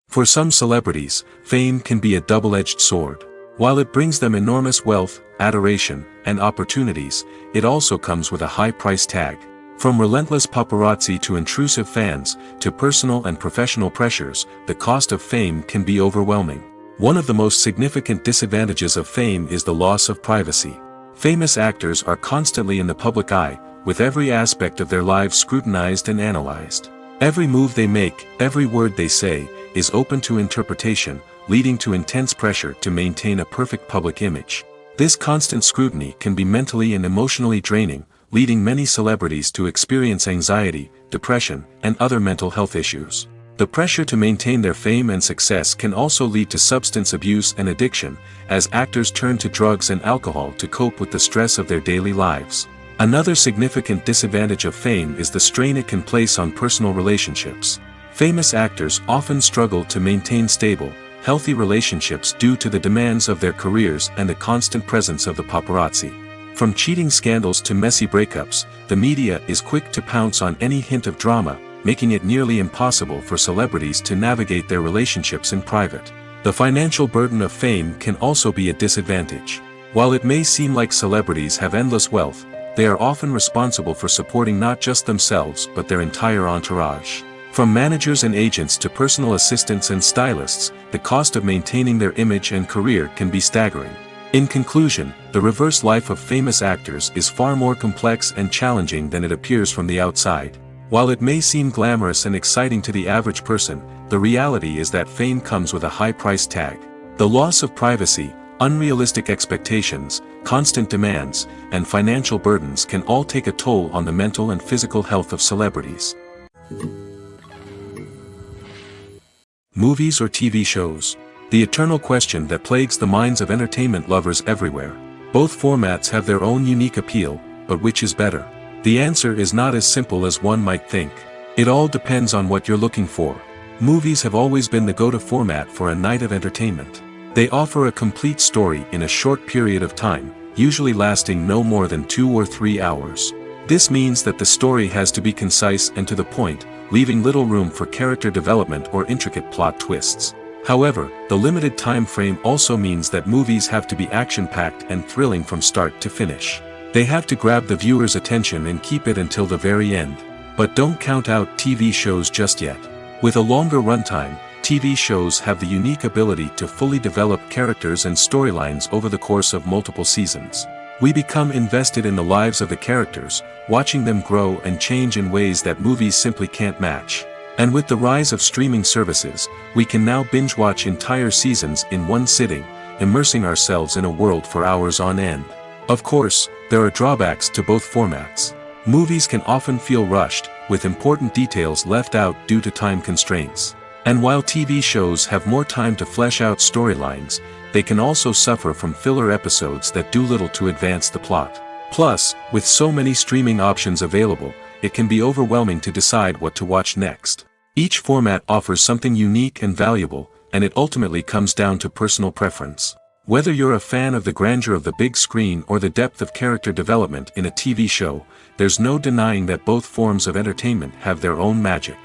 For some celebrities, fame can be a double-edged sword. While it brings them enormous wealth, adoration, and opportunities, it also comes with a high price tag. From relentless paparazzi to intrusive fans, to personal and professional pressures, the cost of fame can be overwhelming. One of the most significant disadvantages of fame is the loss of privacy. Famous actors are constantly in the public eye, with every aspect of their lives scrutinized and analyzed. Every move they make, every word they say, is open to interpretation, leading to intense pressure to maintain a perfect public image. This constant scrutiny can be mentally and emotionally draining, leading many celebrities to experience anxiety, depression, and other mental health issues. The pressure to maintain their fame and success can also lead to substance abuse and addiction, as actors turn to drugs and alcohol to cope with the stress of their daily lives. Another significant disadvantage of fame is the strain it can place on personal relationships. Famous actors often struggle to maintain stable, healthy relationships due to the demands of their careers and the constant presence of the paparazzi. From cheating scandals to messy breakups, the media is quick to pounce on any hint of drama, making it nearly impossible for celebrities to navigate their relationships in private. The financial burden of fame can also be a disadvantage. While it may seem like celebrities have endless wealth, they are often responsible for supporting not just themselves but their entire entourage. From managers and agents to personal assistants and stylists, the cost of maintaining their image and career can be staggering. In conclusion, the reverse life of famous actors is far more complex and challenging than it appears from the outside. While it may seem glamorous and exciting to the average person, the reality is that fame comes with a high price tag. The loss of privacy, unrealistic expectations, constant demands, and financial burdens can all take a toll on the mental and physical health of celebrities. Movies or TV shows? The eternal question that plagues the minds of entertainment lovers everywhere. Both formats have their own unique appeal, but which is better? The answer is not as simple as one might think. It all depends on what you're looking for. Movies have always been the go-to format for a night of entertainment. They offer a complete story in a short period of time, usually lasting no more than 2 or 3 hours. This means that the story has to be concise and to the point, leaving little room for character development or intricate plot twists. However, the limited time frame also means that movies have to be action-packed and thrilling from start to finish. They have to grab the viewer's attention and keep it until the very end. But don't count out TV shows just yet. With a longer runtime, TV shows have the unique ability to fully develop characters and storylines over the course of multiple seasons. We become invested in the lives of the characters, watching them grow and change in ways that movies simply can't match. And with the rise of streaming services, we can now binge-watch entire seasons in one sitting, immersing ourselves in a world for hours on end. Of course, there are drawbacks to both formats. Movies can often feel rushed, with important details left out due to time constraints. And while TV shows have more time to flesh out storylines, they can also suffer from filler episodes that do little to advance the plot. Plus, with so many streaming options available, it can be overwhelming to decide what to watch next. Each format offers something unique and valuable, and it ultimately comes down to personal preference. Whether you're a fan of the grandeur of the big screen or the depth of character development in a TV show, there's no denying that both forms of entertainment have their own magic.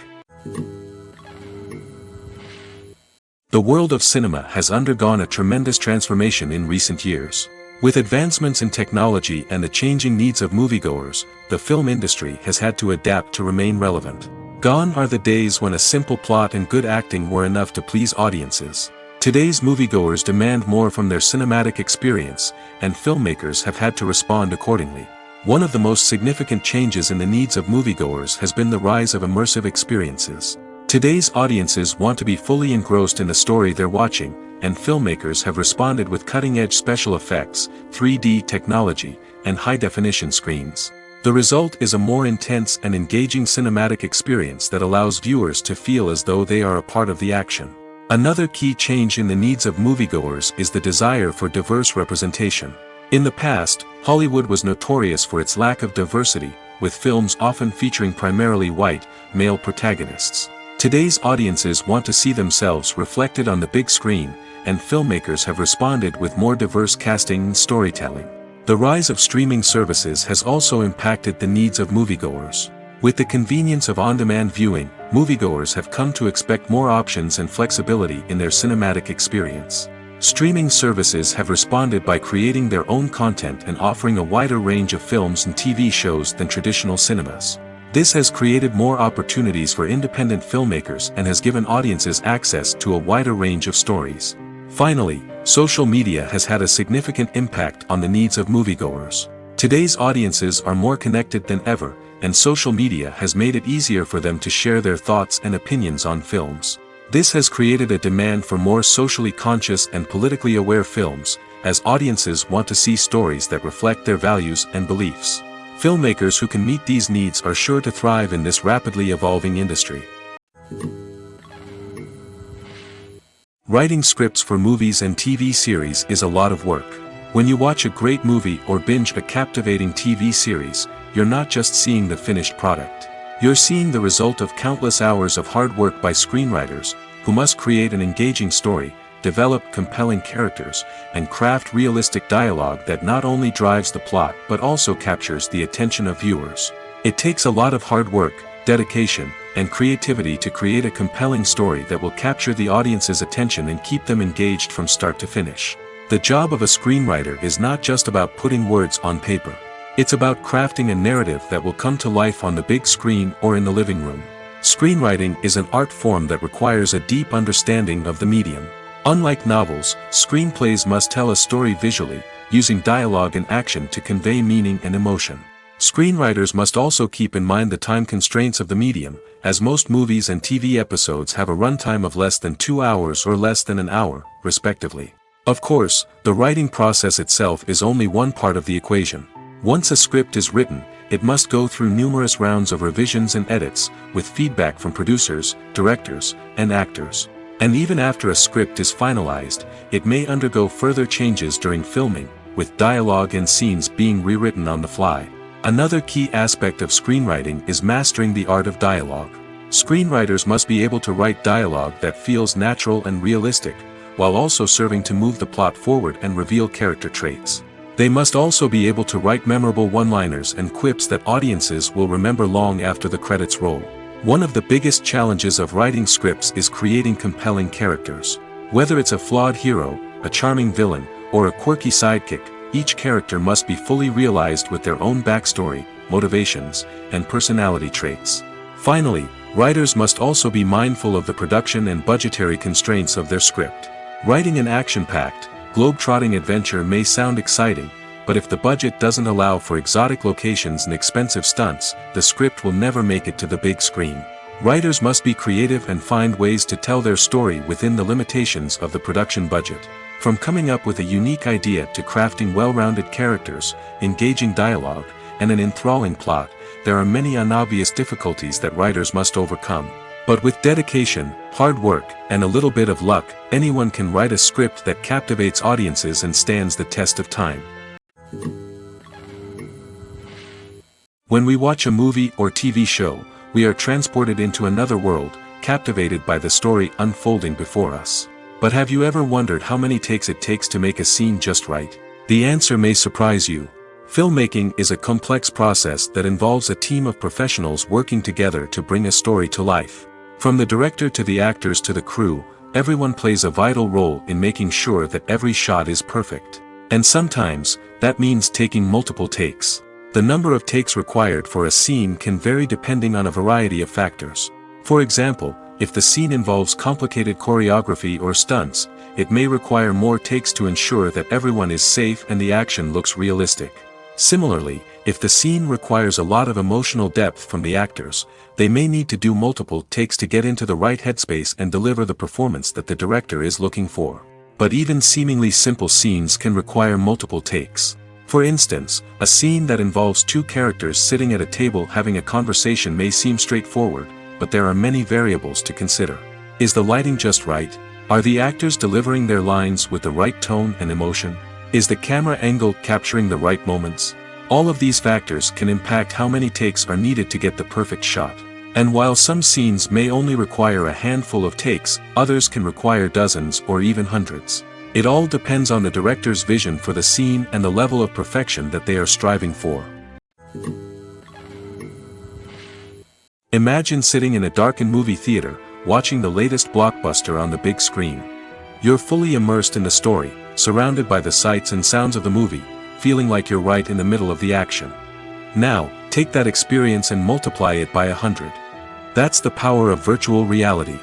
The world of cinema has undergone a tremendous transformation in recent years. With advancements in technology and the changing needs of moviegoers, the film industry has had to adapt to remain relevant. Gone are the days when a simple plot and good acting were enough to please audiences. Today's moviegoers demand more from their cinematic experience, and filmmakers have had to respond accordingly. One of the most significant changes in the needs of moviegoers has been the rise of immersive experiences. Today's audiences want to be fully engrossed in the story they're watching, and filmmakers have responded with cutting-edge special effects, 3D technology, and high-definition screens. The result is a more intense and engaging cinematic experience that allows viewers to feel as though they are a part of the action. Another key change in the needs of moviegoers is the desire for diverse representation. In the past, Hollywood was notorious for its lack of diversity, with films often featuring primarily white, male protagonists. Today's audiences want to see themselves reflected on the big screen, and filmmakers have responded with more diverse casting and storytelling. The rise of streaming services has also impacted the needs of moviegoers. With the convenience of on-demand viewing, moviegoers have come to expect more options and flexibility in their cinematic experience. Streaming services have responded by creating their own content and offering a wider range of films and TV shows than traditional cinemas. This has created more opportunities for independent filmmakers and has given audiences access to a wider range of stories. Finally, social media has had a significant impact on the needs of moviegoers. Today's audiences are more connected than ever, and social media has made it easier for them to share their thoughts and opinions on films. This has created a demand for more socially conscious and politically aware films, as audiences want to see stories that reflect their values and beliefs. Filmmakers who can meet these needs are sure to thrive in this rapidly evolving industry. Writing scripts for movies and TV series is a lot of work. When you watch a great movie or binge a captivating TV series, you're not just seeing the finished product. You're seeing the result of countless hours of hard work by screenwriters, who must create an engaging story, develop compelling characters, and craft realistic dialogue that not only drives the plot but also captures the attention of viewers. It takes a lot of hard work, dedication, and creativity to create a compelling story that will capture the audience's attention and keep them engaged from start to finish. The job of a screenwriter is not just about putting words on paper. It's about crafting a narrative that will come to life on the big screen or in the living room. Screenwriting is an art form that requires a deep understanding of the medium. Unlike novels, screenplays must tell a story visually, using dialogue and action to convey meaning and emotion. Screenwriters must also keep in mind the time constraints of the medium, as most movies and TV episodes have a runtime of less than 2 hours or less than an hour, respectively. Of course, the writing process itself is only one part of the equation. Once a script is written, it must go through numerous rounds of revisions and edits, with feedback from producers, directors, and actors. And even after a script is finalized, it may undergo further changes during filming, with dialogue and scenes being rewritten on the fly. Another key aspect of screenwriting is mastering the art of dialogue. Screenwriters must be able to write dialogue that feels natural and realistic, while also serving to move the plot forward and reveal character traits. They must also be able to write memorable one-liners and quips that audiences will remember long after the credits roll. One of the biggest challenges of writing scripts is creating compelling characters. Whether it's a flawed hero, a charming villain, or a quirky sidekick, each character must be fully realized with their own backstory, motivations, and personality traits. Finally, writers must also be mindful of the production and budgetary constraints of their script. Writing an action-packed, globe-trotting adventure may sound exciting, but if the budget doesn't allow for exotic locations and expensive stunts, the script will never make it to the big screen. Writers must be creative and find ways to tell their story within the limitations of the production budget. From coming up with a unique idea to crafting well-rounded characters, engaging dialogue, and an enthralling plot, there are many unobvious difficulties that writers must overcome. But with dedication, hard work, and a little bit of luck, anyone can write a script that captivates audiences and stands the test of time. When we watch a movie or TV show, we are transported into another world, captivated by the story unfolding before us. But have you ever wondered how many takes it takes to make a scene just right? The answer may surprise you. Filmmaking is a complex process that involves a team of professionals working together to bring a story to life. From the director to the actors to the crew, everyone plays a vital role in making sure that every shot is perfect. And sometimes, that means taking multiple takes. The number of takes required for a scene can vary depending on a variety of factors. For example, if the scene involves complicated choreography or stunts, it may require more takes to ensure that everyone is safe and the action looks realistic. Similarly, if the scene requires a lot of emotional depth from the actors, they may need to do multiple takes to get into the right headspace and deliver the performance that the director is looking for. But even seemingly simple scenes can require multiple takes. For instance, a scene that involves two characters sitting at a table having a conversation may seem straightforward, but there are many variables to consider. Is the lighting just right? Are the actors delivering their lines with the right tone and emotion? Is the camera angle capturing the right moments? All of these factors can impact how many takes are needed to get the perfect shot. And while some scenes may only require a handful of takes, others can require dozens or even hundreds. It all depends on the director's vision for the scene and the level of perfection that they are striving for. Imagine sitting in a darkened movie theater, watching the latest blockbuster on the big screen. You're fully immersed in the story, surrounded by the sights and sounds of the movie, feeling like you're right in the middle of the action. Now, take that experience and multiply it by 100. That's the power of virtual reality.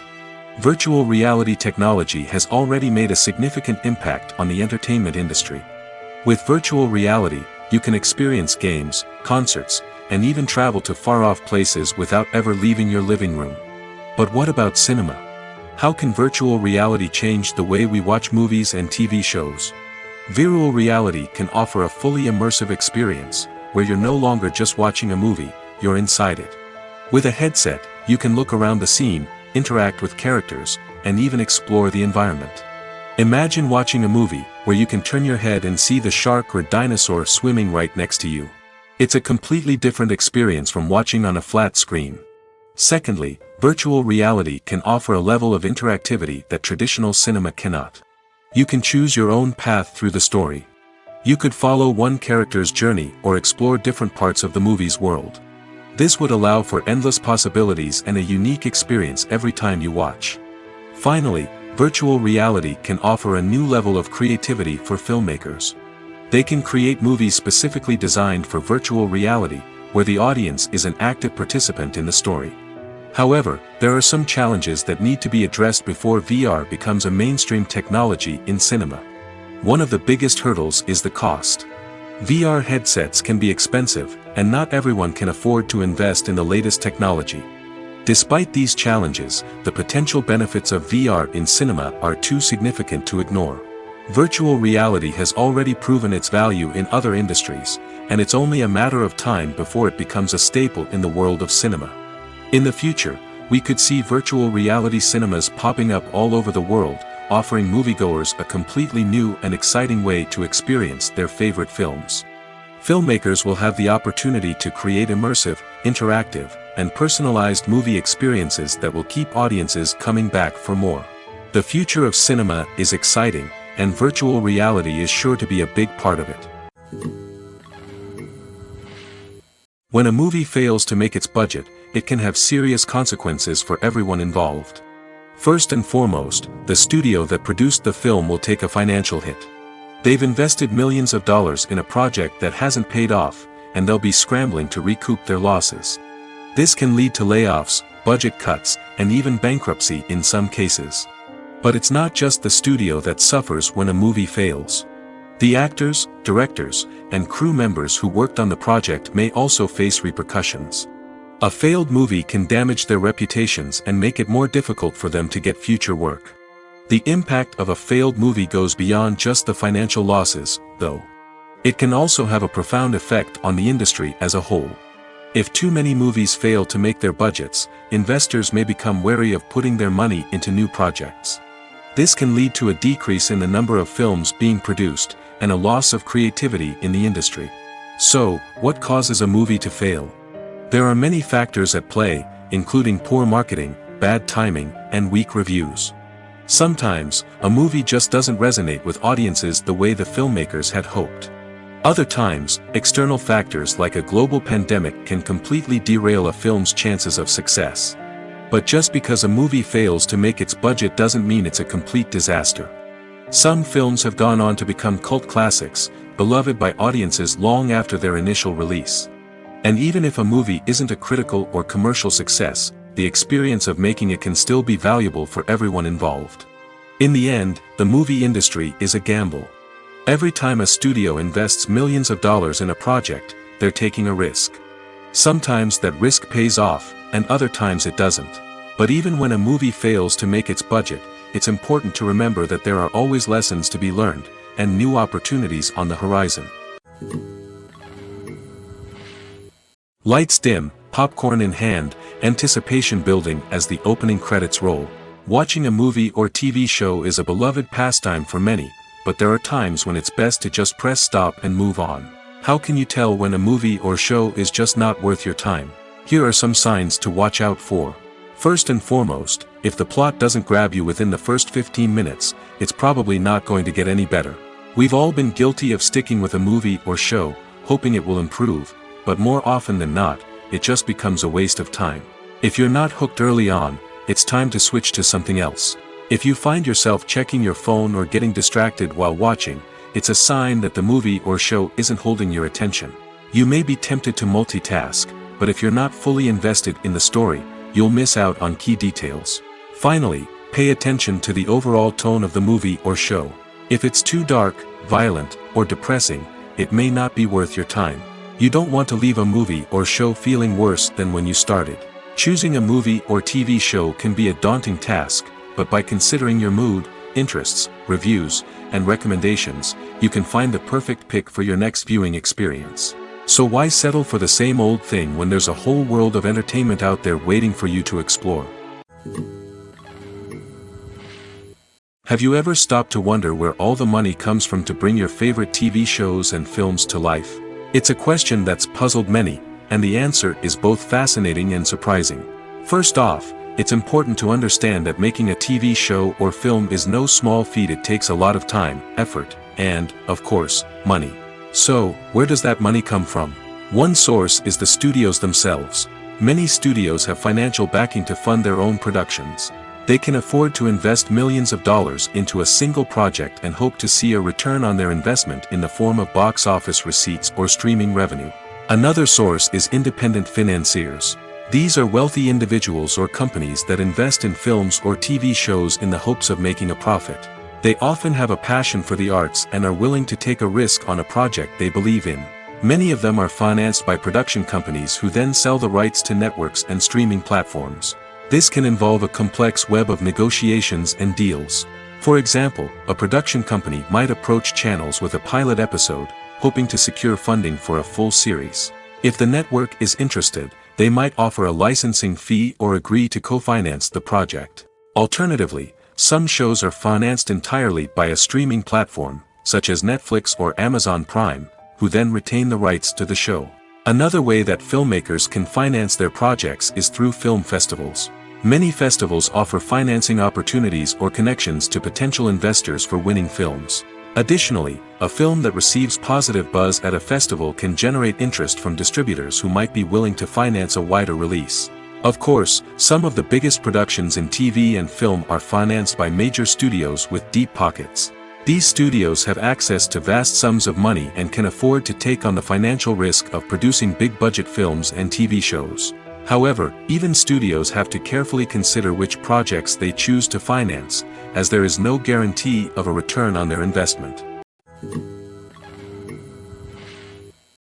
Virtual reality technology has already made a significant impact on the entertainment industry. With virtual reality, you can experience games, concerts, and even travel to far-off places without ever leaving your living room. But what about cinema? How can virtual reality change the way we watch movies and TV shows? Virtual reality can offer a fully immersive experience, where you're no longer just watching a movie, you're inside it. With a headset, you can look around the scene, interact with characters, and even explore the environment. Imagine watching a movie, where you can turn your head and see the shark or dinosaur swimming right next to you. It's a completely different experience from watching on a flat screen. Secondly, virtual reality can offer a level of interactivity that traditional cinema cannot. You can choose your own path through the story. You could follow one character's journey or explore different parts of the movie's world. This would allow for endless possibilities and a unique experience every time you watch. Finally, virtual reality can offer a new level of creativity for filmmakers. They can create movies specifically designed for virtual reality, where the audience is an active participant in the story. However, there are some challenges that need to be addressed before VR becomes a mainstream technology in cinema. One of the biggest hurdles is the cost. VR headsets can be expensive, and not everyone can afford to invest in the latest technology. Despite these challenges, the potential benefits of VR in cinema are too significant to ignore. Virtual reality has already proven its value in other industries, and it's only a matter of time before it becomes a staple in the world of cinema. In the future, we could see virtual reality cinemas popping up all over the world, offering moviegoers a completely new and exciting way to experience their favorite films. Filmmakers will have the opportunity to create immersive, interactive, and personalized movie experiences that will keep audiences coming back for more. The future of cinema is exciting, and virtual reality is sure to be a big part of it. When a movie fails to make its budget, it can have serious consequences for everyone involved. First and foremost, the studio that produced the film will take a financial hit. They've invested millions of dollars in a project that hasn't paid off, and they'll be scrambling to recoup their losses. This can lead to layoffs, budget cuts, and even bankruptcy in some cases. But it's not just the studio that suffers when a movie fails. The actors, directors, and crew members who worked on the project may also face repercussions. A failed movie can damage their reputations and make it more difficult for them to get future work. The impact of a failed movie goes beyond just the financial losses, though. It can also have a profound effect on the industry as a whole. If too many movies fail to make their budgets, investors may become wary of putting their money into new projects. This can lead to a decrease in the number of films being produced, and a loss of creativity in the industry. So, what causes a movie to fail? There are many factors at play, including poor marketing, bad timing, and weak reviews. Sometimes, a movie just doesn't resonate with audiences the way the filmmakers had hoped. Other times, external factors like a global pandemic can completely derail a film's chances of success. But just because a movie fails to make its budget doesn't mean it's a complete disaster. Some films have gone on to become cult classics, beloved by audiences long after their initial release. And even if a movie isn't a critical or commercial success, the experience of making it can still be valuable for everyone involved. In the end, the movie industry is a gamble. Every time a studio invests millions of dollars in a project, they're taking a risk. Sometimes that risk pays off, and other times it doesn't. But even when a movie fails to make its budget, it's important to remember that there are always lessons to be learned, and new opportunities on the horizon. Lights dim, popcorn in hand, anticipation building as the opening credits roll. Watching a movie or TV show is a beloved pastime for many, but there are times when it's best to just press stop and move on. How can you tell when a movie or show is just not worth your time? Here are some signs to watch out for. First and foremost, if the plot doesn't grab you within the first 15 minutes, it's probably not going to get any better. We've all been guilty of sticking with a movie or show, hoping it will improve, but more often than not, it just becomes a waste of time. If you're not hooked early on, it's time to switch to something else. If you find yourself checking your phone or getting distracted while watching, it's a sign that the movie or show isn't holding your attention. You may be tempted to multitask, but if you're not fully invested in the story, you'll miss out on key details. Finally, pay attention to the overall tone of the movie or show. If it's too dark, violent, or depressing, it may not be worth your time. You don't want to leave a movie or show feeling worse than when you started. Choosing a movie or TV show can be a daunting task, but by considering your mood, interests, reviews, and recommendations, you can find the perfect pick for your next viewing experience. So why settle for the same old thing when there's a whole world of entertainment out there waiting for you to explore? Have you ever stopped to wonder where all the money comes from to bring your favorite TV shows and films to life? It's a question that's puzzled many, and the answer is both fascinating and surprising. First off, it's important to understand that making a TV show or film is no small feat. It takes a lot of time, effort, and, of course, money. So, where does that money come from? One source is the studios themselves. Many studios have financial backing to fund their own productions. They can afford to invest millions of dollars into a single project and hope to see a return on their investment in the form of box office receipts or streaming revenue. Another source is independent financiers. These are wealthy individuals or companies that invest in films or TV shows in the hopes of making a profit. They often have a passion for the arts and are willing to take a risk on a project they believe in. Many of them are financed by production companies who then sell the rights to networks and streaming platforms. This can involve a complex web of negotiations and deals. For example, a production company might approach channels with a pilot episode, hoping to secure funding for a full series. If the network is interested, they might offer a licensing fee or agree to co-finance the project. Alternatively, some shows are financed entirely by a streaming platform, such as Netflix or Amazon Prime, who then retain the rights to the show. Another way that filmmakers can finance their projects is through film festivals. Many festivals offer financing opportunities or connections to potential investors for winning films. Additionally, a film that receives positive buzz at a festival can generate interest from distributors who might be willing to finance a wider release. Of course, some of the biggest productions in TV and film are financed by major studios with deep pockets. These studios have access to vast sums of money and can afford to take on the financial risk of producing big-budget films and TV shows. However, even studios have to carefully consider which projects they choose to finance, as there is no guarantee of a return on their investment.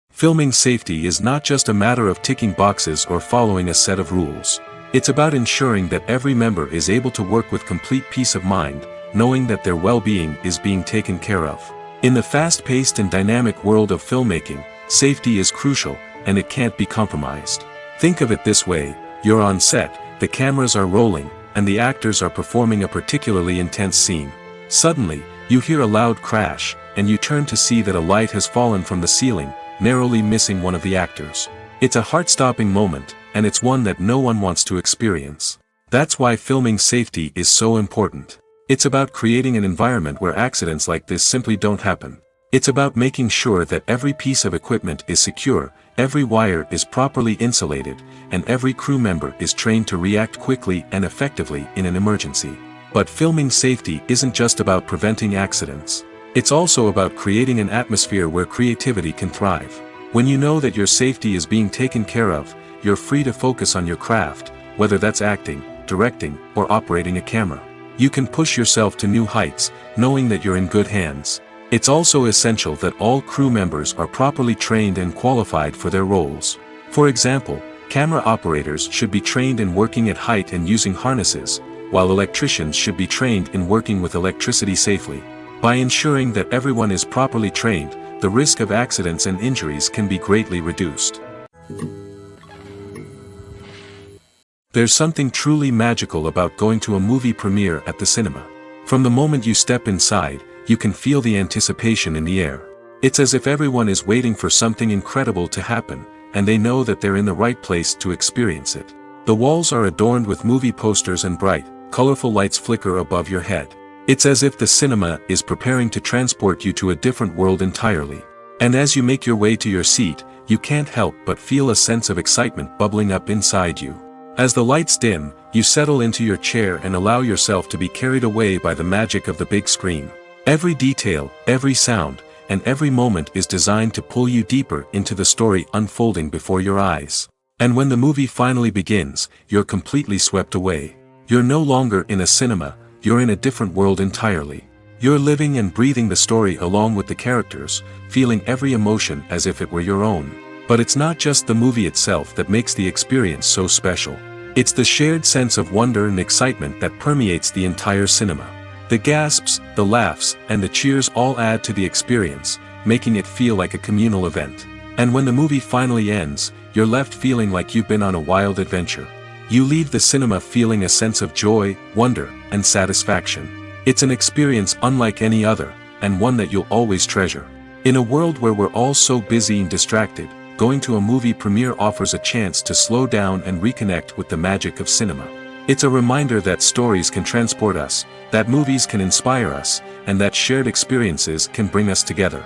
Filming safety is not just a matter of ticking boxes or following a set of rules. It's about ensuring that every member is able to work with complete peace of mind, knowing that their well-being is being taken care of. In the fast-paced and dynamic world of filmmaking, safety is crucial, and it can't be compromised. Think of it this way: you're on set, the cameras are rolling, and the actors are performing a particularly intense scene. Suddenly, you hear a loud crash, and you turn to see that a light has fallen from the ceiling, narrowly missing one of the actors. It's a heart-stopping moment, and it's one that no one wants to experience. That's why filming safety is so important. It's about creating an environment where accidents like this simply don't happen. It's about making sure that every piece of equipment is secure, every wire is properly insulated, and every crew member is trained to react quickly and effectively in an emergency. But filming safety isn't just about preventing accidents. It's also about creating an atmosphere where creativity can thrive. When you know that your safety is being taken care of, you're free to focus on your craft, whether that's acting, directing, or operating a camera. You can push yourself to new heights, knowing that you're in good hands. It's also essential that all crew members are properly trained and qualified for their roles. For example, camera operators should be trained in working at height and using harnesses, while electricians should be trained in working with electricity safely. By ensuring that everyone is properly trained, the risk of accidents and injuries can be greatly reduced. There's something truly magical about going to a movie premiere at the cinema. From the moment you step inside, you can feel the anticipation in the air. It's as if everyone is waiting for something incredible to happen, and they know that they're in the right place to experience it. The walls are adorned with movie posters and bright, colorful lights flicker above your head. It's as if the cinema is preparing to transport you to a different world entirely. And as you make your way to your seat, you can't help but feel a sense of excitement bubbling up inside you. As the lights dim, you settle into your chair and allow yourself to be carried away by the magic of the big screen. Every detail, every sound, and every moment is designed to pull you deeper into the story unfolding before your eyes. And when the movie finally begins, you're completely swept away. You're no longer in a cinema, you're in a different world entirely. You're living and breathing the story along with the characters, feeling every emotion as if it were your own. But it's not just the movie itself that makes the experience so special. It's the shared sense of wonder and excitement that permeates the entire cinema. The gasps, the laughs, and the cheers all add to the experience, making it feel like a communal event. And when the movie finally ends, you're left feeling like you've been on a wild adventure. You leave the cinema feeling a sense of joy, wonder, and satisfaction. It's an experience unlike any other, and one that you'll always treasure. In a world where we're all so busy and distracted, going to a movie premiere offers a chance to slow down and reconnect with the magic of cinema. It's a reminder that stories can transport us, that movies can inspire us, and that shared experiences can bring us together.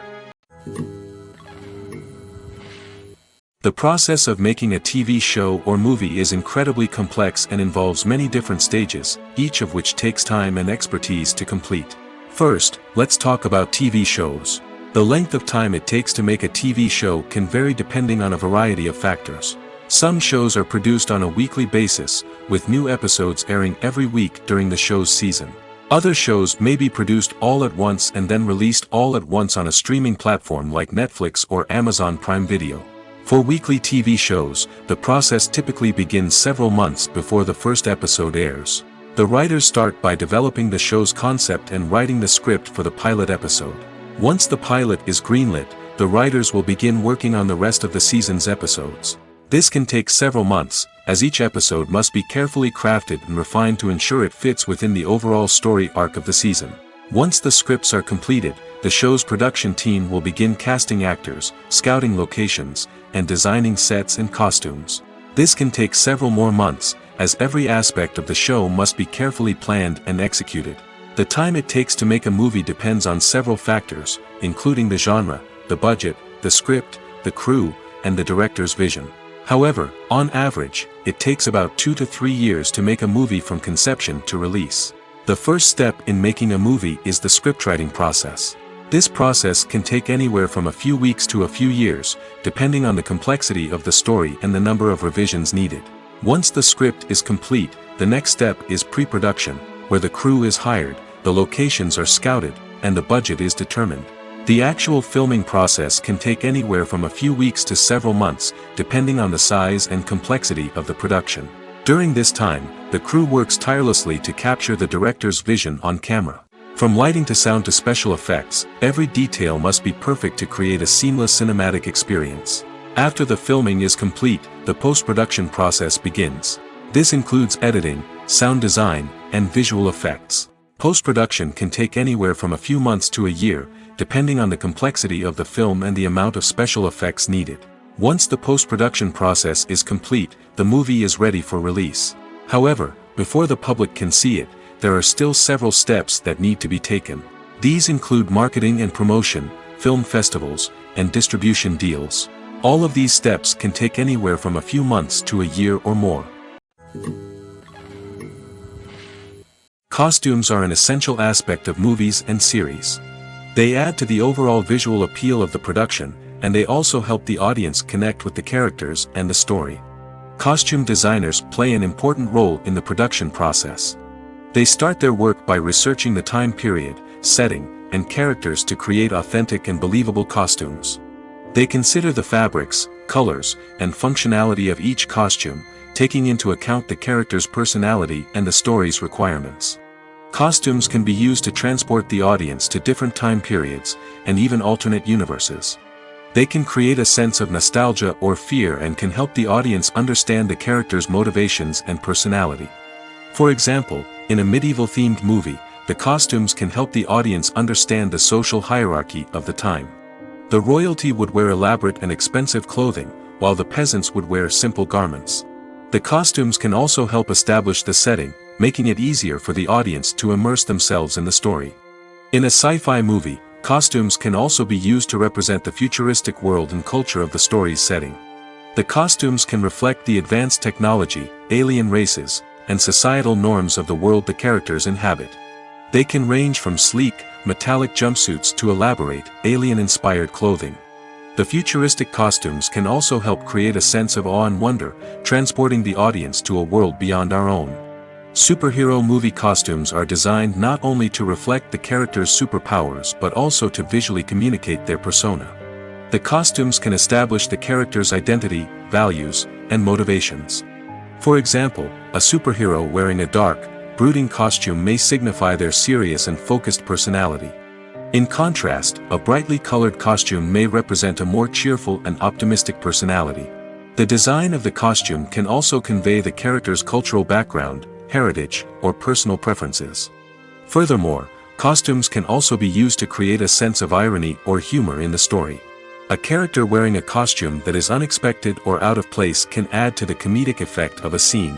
The process of making a TV show or movie is incredibly complex and involves many different stages, each of which takes time and expertise to complete. First, let's talk about TV shows. The length of time it takes to make a TV show can vary depending on a variety of factors. Some shows are produced on a weekly basis, with new episodes airing every week during the show's season. Other shows may be produced all at once and then released all at once on a streaming platform like Netflix or Amazon Prime Video. For weekly TV shows, the process typically begins several months before the first episode airs. The writers start by developing the show's concept and writing the script for the pilot episode. Once the pilot is greenlit, the writers will begin working on the rest of the season's episodes. This can take several months, as each episode must be carefully crafted and refined to ensure it fits within the overall story arc of the season. Once the scripts are completed, the show's production team will begin casting actors, scouting locations, and designing sets and costumes. This can take several more months, as every aspect of the show must be carefully planned and executed. The time it takes to make a movie depends on several factors, including the genre, the budget, the script, the crew, and the director's vision. However, on average, it takes about 2 to 3 years to make a movie from conception to release. The first step in making a movie is the scriptwriting process. This process can take anywhere from a few weeks to a few years, depending on the complexity of the story and the number of revisions needed. Once the script is complete, the next step is pre-production, where the crew is hired, the locations are scouted, and the budget is determined. The actual filming process can take anywhere from a few weeks to several months, depending on the size and complexity of the production. During this time, the crew works tirelessly to capture the director's vision on camera. From lighting to sound to special effects, every detail must be perfect to create a seamless cinematic experience. After the filming is complete, the post-production process begins. This includes editing, sound design, and visual effects. Post-production can take anywhere from a few months to a year, depending on the complexity of the film and the amount of special effects needed. Once the post-production process is complete, the movie is ready for release. However, before the public can see it, there are still several steps that need to be taken. These include marketing and promotion, film festivals, and distribution deals. All of these steps can take anywhere from a few months to a year or more. Costumes are an essential aspect of movies and series. They add to the overall visual appeal of the production, and they also help the audience connect with the characters and the story. Costume designers play an important role in the production process. They start their work by researching the time period, setting, and characters to create authentic and believable costumes. They consider the fabrics, colors, and functionality of each costume, taking into account the character's personality and the story's requirements. Costumes can be used to transport the audience to different time periods, and even alternate universes. They can create a sense of nostalgia or fear and can help the audience understand the character's motivations and personality. For example, in a medieval-themed movie, the costumes can help the audience understand the social hierarchy of the time. The royalty would wear elaborate and expensive clothing, while the peasants would wear simple garments. The costumes can also help establish the setting, making it easier for the audience to immerse themselves in the story. In a sci-fi movie, costumes can also be used to represent the futuristic world and culture of the story's setting. The costumes can reflect the advanced technology, alien races, and societal norms of the world the characters inhabit. They can range from sleek, metallic jumpsuits to elaborate, alien-inspired clothing. The futuristic costumes can also help create a sense of awe and wonder, transporting the audience to a world beyond our own. Superhero movie costumes are designed not only to reflect the character's superpowers but also to visually communicate their persona. The costumes can establish the character's identity, values, and motivations. For example, a superhero wearing a dark, brooding costume may signify their serious and focused personality. In contrast, a brightly colored costume may represent a more cheerful and optimistic personality. The design of the costume can also convey the character's cultural background, heritage, or personal preferences. Furthermore, costumes can also be used to create a sense of irony or humor in the story. A character wearing a costume that is unexpected or out of place can add to the comedic effect of a scene.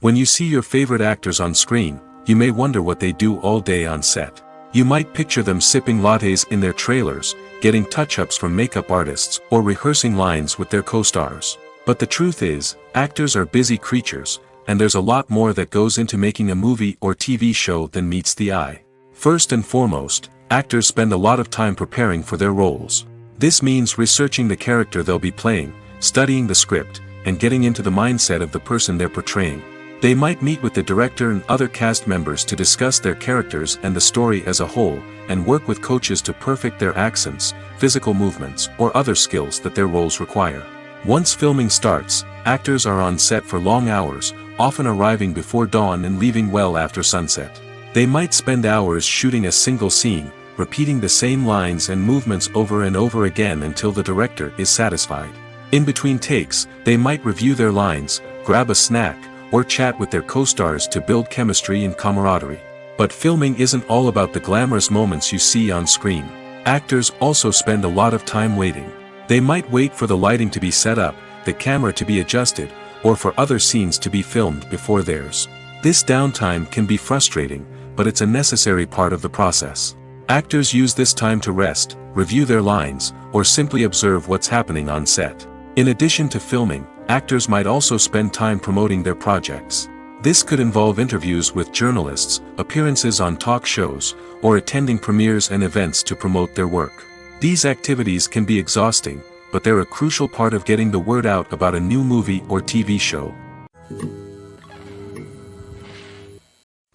When you see your favorite actors on screen, you may wonder what they do all day on set. You might picture them sipping lattes in their trailers, getting touch-ups from makeup artists, or rehearsing lines with their co-stars. But the truth is, actors are busy creatures, and there's a lot more that goes into making a movie or TV show than meets the eye. First and foremost, actors spend a lot of time preparing for their roles. This means researching the character they'll be playing, studying the script, and getting into the mindset of the person they're portraying. They might meet with the director and other cast members to discuss their characters and the story as a whole, and work with coaches to perfect their accents, physical movements, or other skills that their roles require. Once filming starts, actors are on set for long hours, often arriving before dawn and leaving well after sunset. They might spend hours shooting a single scene, repeating the same lines and movements over and over again until the director is satisfied. In between takes, they might review their lines, grab a snack, or chat with their co-stars to build chemistry and camaraderie. But filming isn't all about the glamorous moments you see on screen. Actors also spend a lot of time waiting. They might wait for the lighting to be set up, the camera to be adjusted, or for other scenes to be filmed before theirs. This downtime can be frustrating, but it's a necessary part of the process. Actors use this time to rest, review their lines, or simply observe what's happening on set. In addition to filming, actors might also spend time promoting their projects. This could involve interviews with journalists, appearances on talk shows, or attending premieres and events to promote their work. These activities can be exhausting, but they're a crucial part of getting the word out about a new movie or TV show.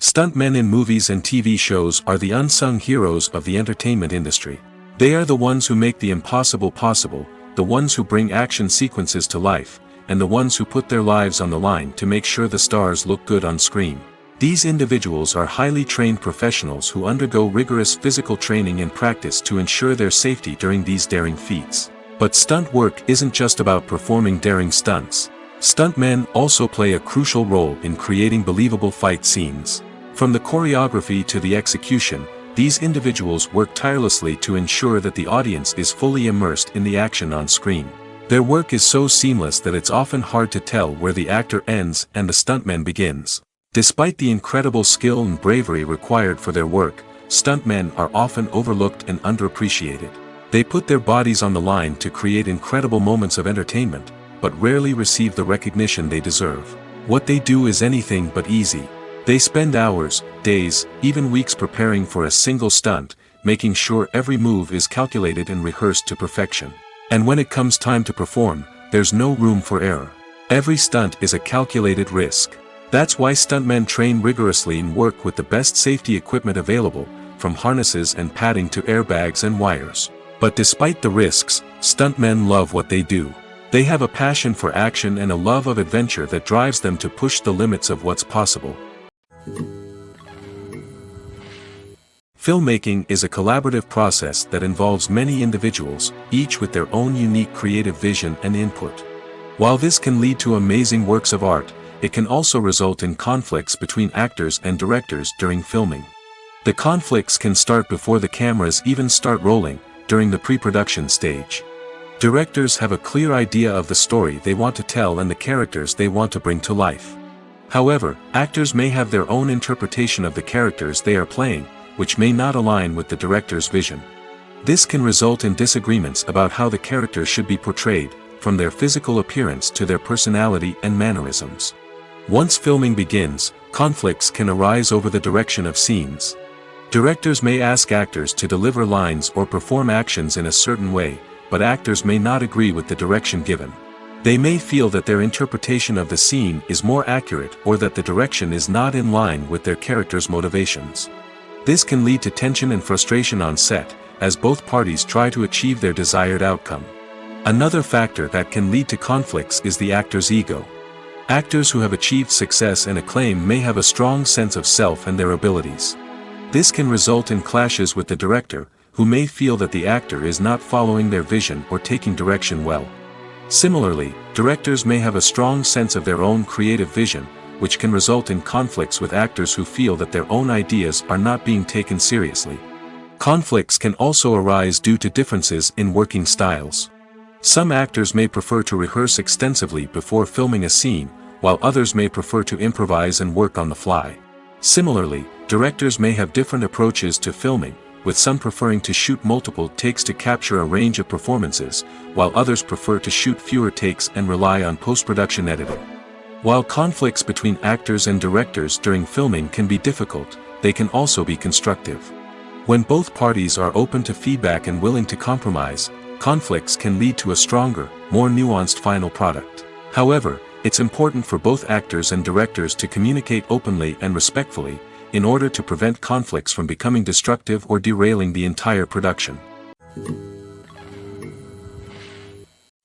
Stuntmen in movies and TV shows are the unsung heroes of the entertainment industry. They are the ones who make the impossible possible, the ones who bring action sequences to life, and the ones who put their lives on the line to make sure the stars look good on screen. These individuals are highly trained professionals who undergo rigorous physical training and practice to ensure their safety during these daring feats. But stunt work isn't just about performing daring stunts. Stuntmen also play a crucial role in creating believable fight scenes. From the choreography to the execution, these individuals work tirelessly to ensure that the audience is fully immersed in the action on screen. Their work is so seamless that it's often hard to tell where the actor ends and the stuntman begins. Despite the incredible skill and bravery required for their work, stuntmen are often overlooked and underappreciated. They put their bodies on the line to create incredible moments of entertainment, but rarely receive the recognition they deserve. What they do is anything but easy. They spend hours, days, even weeks preparing for a single stunt, making sure every move is calculated and rehearsed to perfection. And when it comes time to perform, there's no room for error. Every stunt is a calculated risk. That's why stuntmen train rigorously and work with the best safety equipment available, from harnesses and padding to airbags and wires. But despite the risks, stuntmen love what they do. They have a passion for action and a love of adventure that drives them to push the limits of what's possible. Filmmaking is a collaborative process that involves many individuals, each with their own unique creative vision and input. While this can lead to amazing works of art, it can also result in conflicts between actors and directors during filming. The conflicts can start before the cameras even start rolling, during the pre-production stage. Directors have a clear idea of the story they want to tell and the characters they want to bring to life. However, actors may have their own interpretation of the characters they are playing, which may not align with the director's vision. This can result in disagreements about how the characters should be portrayed, from their physical appearance to their personality and mannerisms. Once filming begins, conflicts can arise over the direction of scenes. Directors may ask actors to deliver lines or perform actions in a certain way, but actors may not agree with the direction given. They may feel that their interpretation of the scene is more accurate or that the direction is not in line with their character's motivations. This can lead to tension and frustration on set, as both parties try to achieve their desired outcome. Another factor that can lead to conflicts is the actor's ego. Actors who have achieved success and acclaim may have a strong sense of self and their abilities. This can result in clashes with the director, who may feel that the actor is not following their vision or taking direction well. Similarly, directors may have a strong sense of their own creative vision, which can result in conflicts with actors who feel that their own ideas are not being taken seriously. Conflicts can also arise due to differences in working styles. Some actors may prefer to rehearse extensively before filming a scene, while others may prefer to improvise and work on the fly. Similarly, directors may have different approaches to filming, with some preferring to shoot multiple takes to capture a range of performances, while others prefer to shoot fewer takes and rely on post-production editing. While conflicts between actors and directors during filming can be difficult, they can also be constructive. When both parties are open to feedback and willing to compromise, conflicts can lead to a stronger, more nuanced final product. However, it's important for both actors and directors to communicate openly and respectfully, in order to prevent conflicts from becoming destructive or derailing the entire production.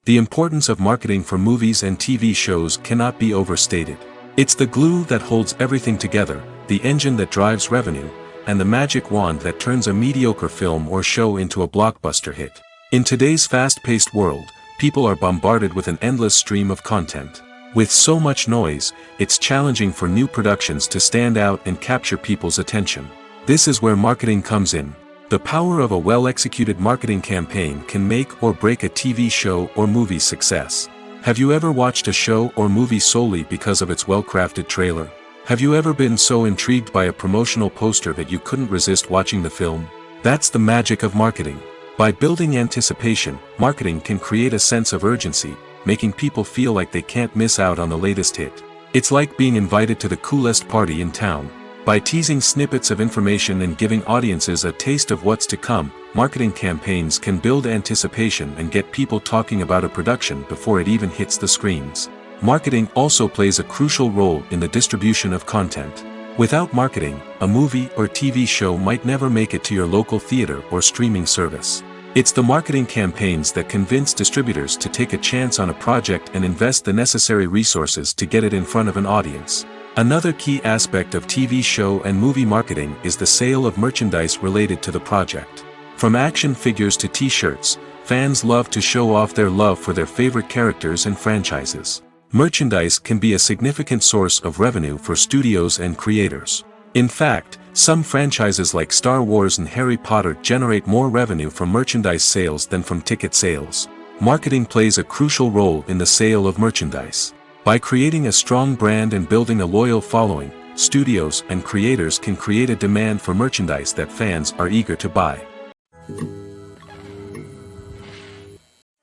The importance of marketing for movies and TV shows cannot be overstated. It's the glue that holds everything together, the engine that drives revenue, and the magic wand that turns a mediocre film or show into a blockbuster hit. In today's fast-paced world, people are bombarded with an endless stream of content. With so much noise, it's challenging for new productions to stand out and capture people's attention. This is where marketing comes in. The power of a well-executed marketing campaign can make or break a TV show or movie's success. Have you ever watched a show or movie solely because of its well-crafted trailer? Have you ever been so intrigued by a promotional poster that you couldn't resist watching the film? That's the magic of marketing. By building anticipation, marketing can create a sense of urgency, making people feel like they can't miss out on the latest hit. It's like being invited to the coolest party in town. By teasing snippets of information and giving audiences a taste of what's to come, marketing campaigns can build anticipation and get people talking about a production before it even hits the screens. Marketing also plays a crucial role in the distribution of content. Without marketing, a movie or TV show might never make it to your local theater or streaming service. It's the marketing campaigns that convince distributors to take a chance on a project and invest the necessary resources to get it in front of an audience. Another key aspect of TV show and movie marketing is the sale of merchandise related to the project. From action figures to t-shirts, fans love to show off their love for their favorite characters and franchises. Merchandise can be a significant source of revenue for studios and creators. In fact, some franchises like Star Wars and Harry Potter generate more revenue from merchandise sales than from ticket sales. Marketing plays a crucial role in the sale of merchandise. By creating a strong brand and building a loyal following, studios and creators can create a demand for merchandise that fans are eager to buy.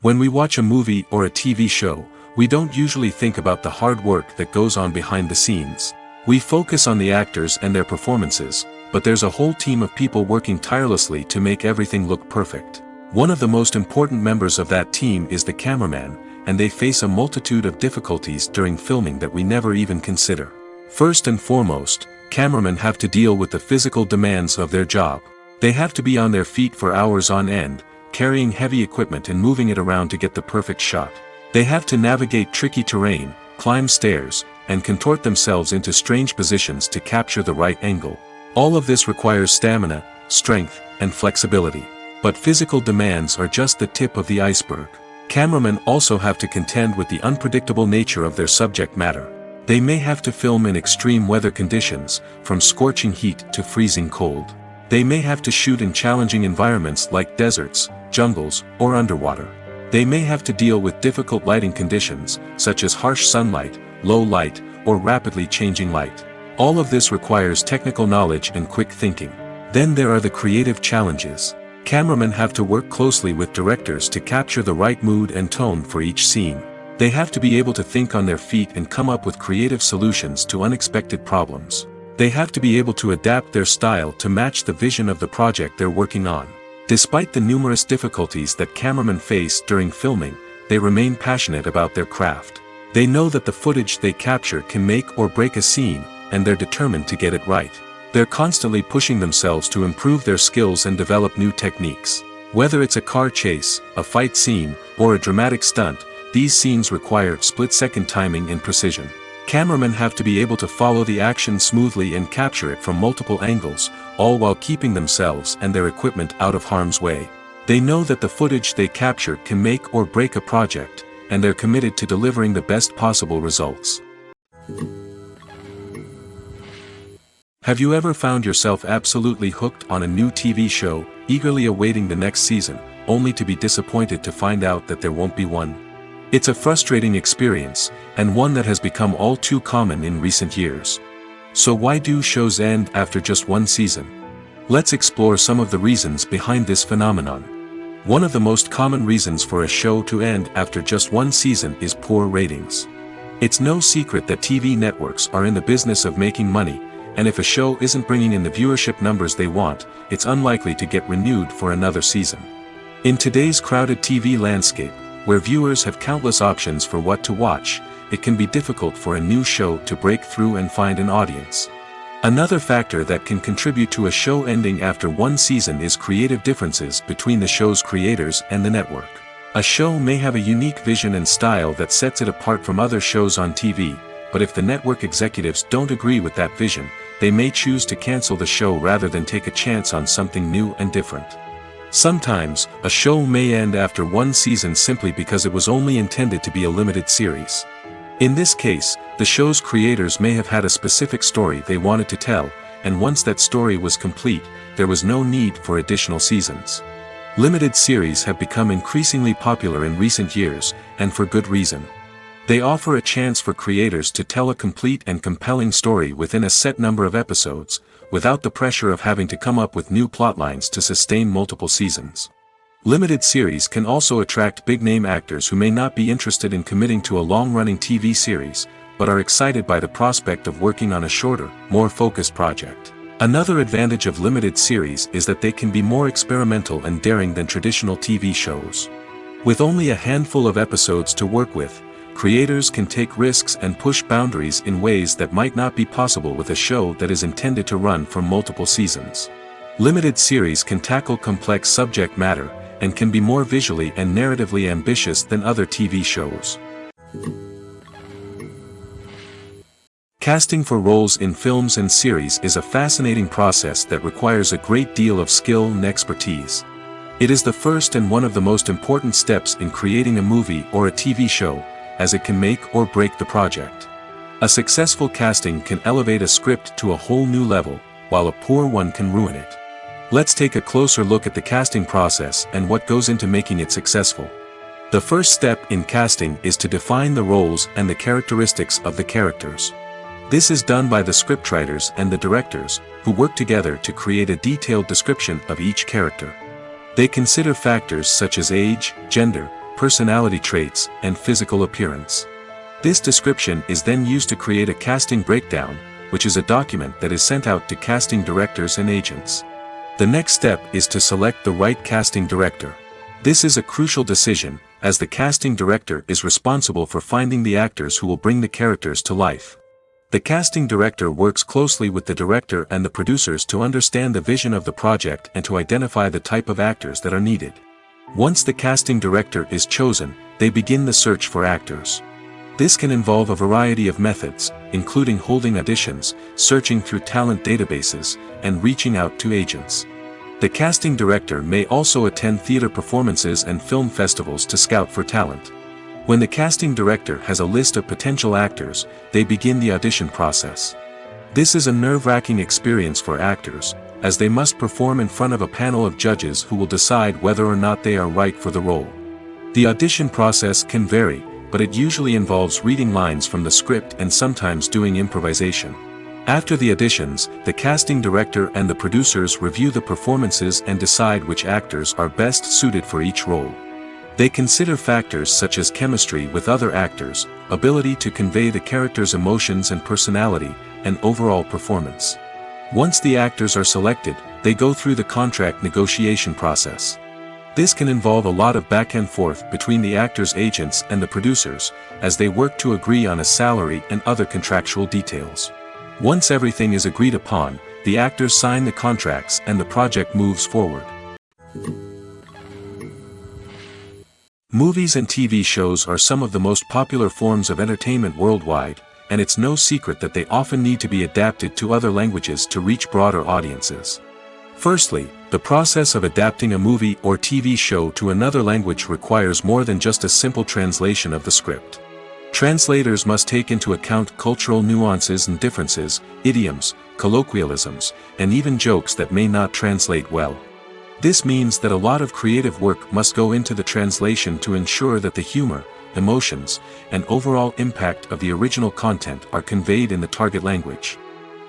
When we watch a movie or a TV show, we don't usually think about the hard work that goes on behind the scenes. We focus on the actors and their performances, but there's a whole team of people working tirelessly to make everything look perfect. One of the most important members of that team is the cameraman, and they face a multitude of difficulties during filming that we never even consider. First and foremost, cameramen have to deal with the physical demands of their job. They have to be on their feet for hours on end, carrying heavy equipment and moving it around to get the perfect shot. They have to navigate tricky terrain, climb stairs, and contort themselves into strange positions to capture the right angle. All of this requires stamina, strength, and flexibility. But physical demands are just the tip of the iceberg. Cameramen also have to contend with the unpredictable nature of their subject matter. They may have to film in extreme weather conditions, from scorching heat to freezing cold. They may have to shoot in challenging environments like deserts, jungles, or underwater. They may have to deal with difficult lighting conditions, such as harsh sunlight, low light, or rapidly changing light. All of this requires technical knowledge and quick thinking. Then there are the creative challenges. Cameramen have to work closely with directors to capture the right mood and tone for each scene. They have to be able to think on their feet and come up with creative solutions to unexpected problems. They have to be able to adapt their style to match the vision of the project they're working on. Despite the numerous difficulties that cameramen face during filming, they remain passionate about their craft. They know that the footage they capture can make or break a scene, and they're determined to get it right. They're constantly pushing themselves to improve their skills and develop new techniques. Whether it's a car chase, a fight scene, or a dramatic stunt, these scenes require split-second timing and precision. Cameramen have to be able to follow the action smoothly and capture it from multiple angles, all while keeping themselves and their equipment out of harm's way. They know that the footage they capture can make or break a project, and they're committed to delivering the best possible results. Have you ever found yourself absolutely hooked on a new TV show, eagerly awaiting the next season, only to be disappointed to find out that there won't be one? It's a frustrating experience, and one that has become all too common in recent years. So why do shows end after just one season? Let's explore some of the reasons behind this phenomenon. One of the most common reasons for a show to end after just one season is poor ratings. It's no secret that TV networks are in the business of making money, and if a show isn't bringing in the viewership numbers they want, it's unlikely to get renewed for another season. In today's crowded TV landscape, where viewers have countless options for what to watch, it can be difficult for a new show to break through and find an audience. Another factor that can contribute to a show ending after one season is creative differences between the show's creators and the network. A show may have a unique vision and style that sets it apart from other shows on TV, but if the network executives don't agree with that vision, they may choose to cancel the show rather than take a chance on something new and different. Sometimes, a show may end after one season simply because it was only intended to be a limited series. In this case, the show's creators may have had a specific story they wanted to tell, and once that story was complete, there was no need for additional seasons. Limited series have become increasingly popular in recent years, and for good reason. They offer a chance for creators to tell a complete and compelling story within a set number of episodes, without the pressure of having to come up with new plotlines to sustain multiple seasons. Limited series can also attract big-name actors who may not be interested in committing to a long-running TV series, but are excited by the prospect of working on a shorter, more focused project. Another advantage of limited series is that they can be more experimental and daring than traditional TV shows. With only a handful of episodes to work with, creators can take risks and push boundaries in ways that might not be possible with a show that is intended to run for multiple seasons. Limited series can tackle complex subject matter, and can be more visually and narratively ambitious than other TV shows. Casting for roles in films and series is a fascinating process that requires a great deal of skill and expertise. It is the first and one of the most important steps in creating a movie or a TV show, as it can make or break the project. A successful casting can elevate a script to a whole new level, while a poor one can ruin it. Let's take a closer look at the casting process and what goes into making it successful. The first step in casting is to define the roles and the characteristics of the characters. This is done by the scriptwriters and the directors, who work together to create a detailed description of each character. They consider factors such as age, gender, personality traits, and physical appearance. This description is then used to create a casting breakdown, which is a document that is sent out to casting directors and agents. The next step is to select the right casting director. This is a crucial decision, as the casting director is responsible for finding the actors who will bring the characters to life. The casting director works closely with the director and the producers to understand the vision of the project and to identify the type of actors that are needed. Once the casting director is chosen, they begin the search for actors. This can involve a variety of methods, including holding auditions, searching through talent databases, and reaching out to agents. The casting director may also attend theater performances and film festivals to scout for talent. When the casting director has a list of potential actors, they begin the audition process. This is a nerve-wracking experience for actors, as they must perform in front of a panel of judges who will decide whether or not they are right for the role. The audition process can vary, but it usually involves reading lines from the script and sometimes doing improvisation. After the auditions, the casting director and the producers review the performances and decide which actors are best suited for each role. They consider factors such as chemistry with other actors, ability to convey the character's emotions and personality, and overall performance. Once the actors are selected, they go through the contract negotiation process. This can involve a lot of back and forth between the actors' agents and the producers, as they work to agree on a salary and other contractual details. Once everything is agreed upon, the actors sign the contracts and the project moves forward. Movies and TV shows are some of the most popular forms of entertainment worldwide, and it's no secret that they often need to be adapted to other languages to reach broader audiences. Firstly, the process of adapting a movie or TV show to another language requires more than just a simple translation of the script. Translators must take into account cultural nuances and differences, idioms, colloquialisms, and even jokes that may not translate well. This means that a lot of creative work must go into the translation to ensure that the humor, emotions, and overall impact of the original content are conveyed in the target language.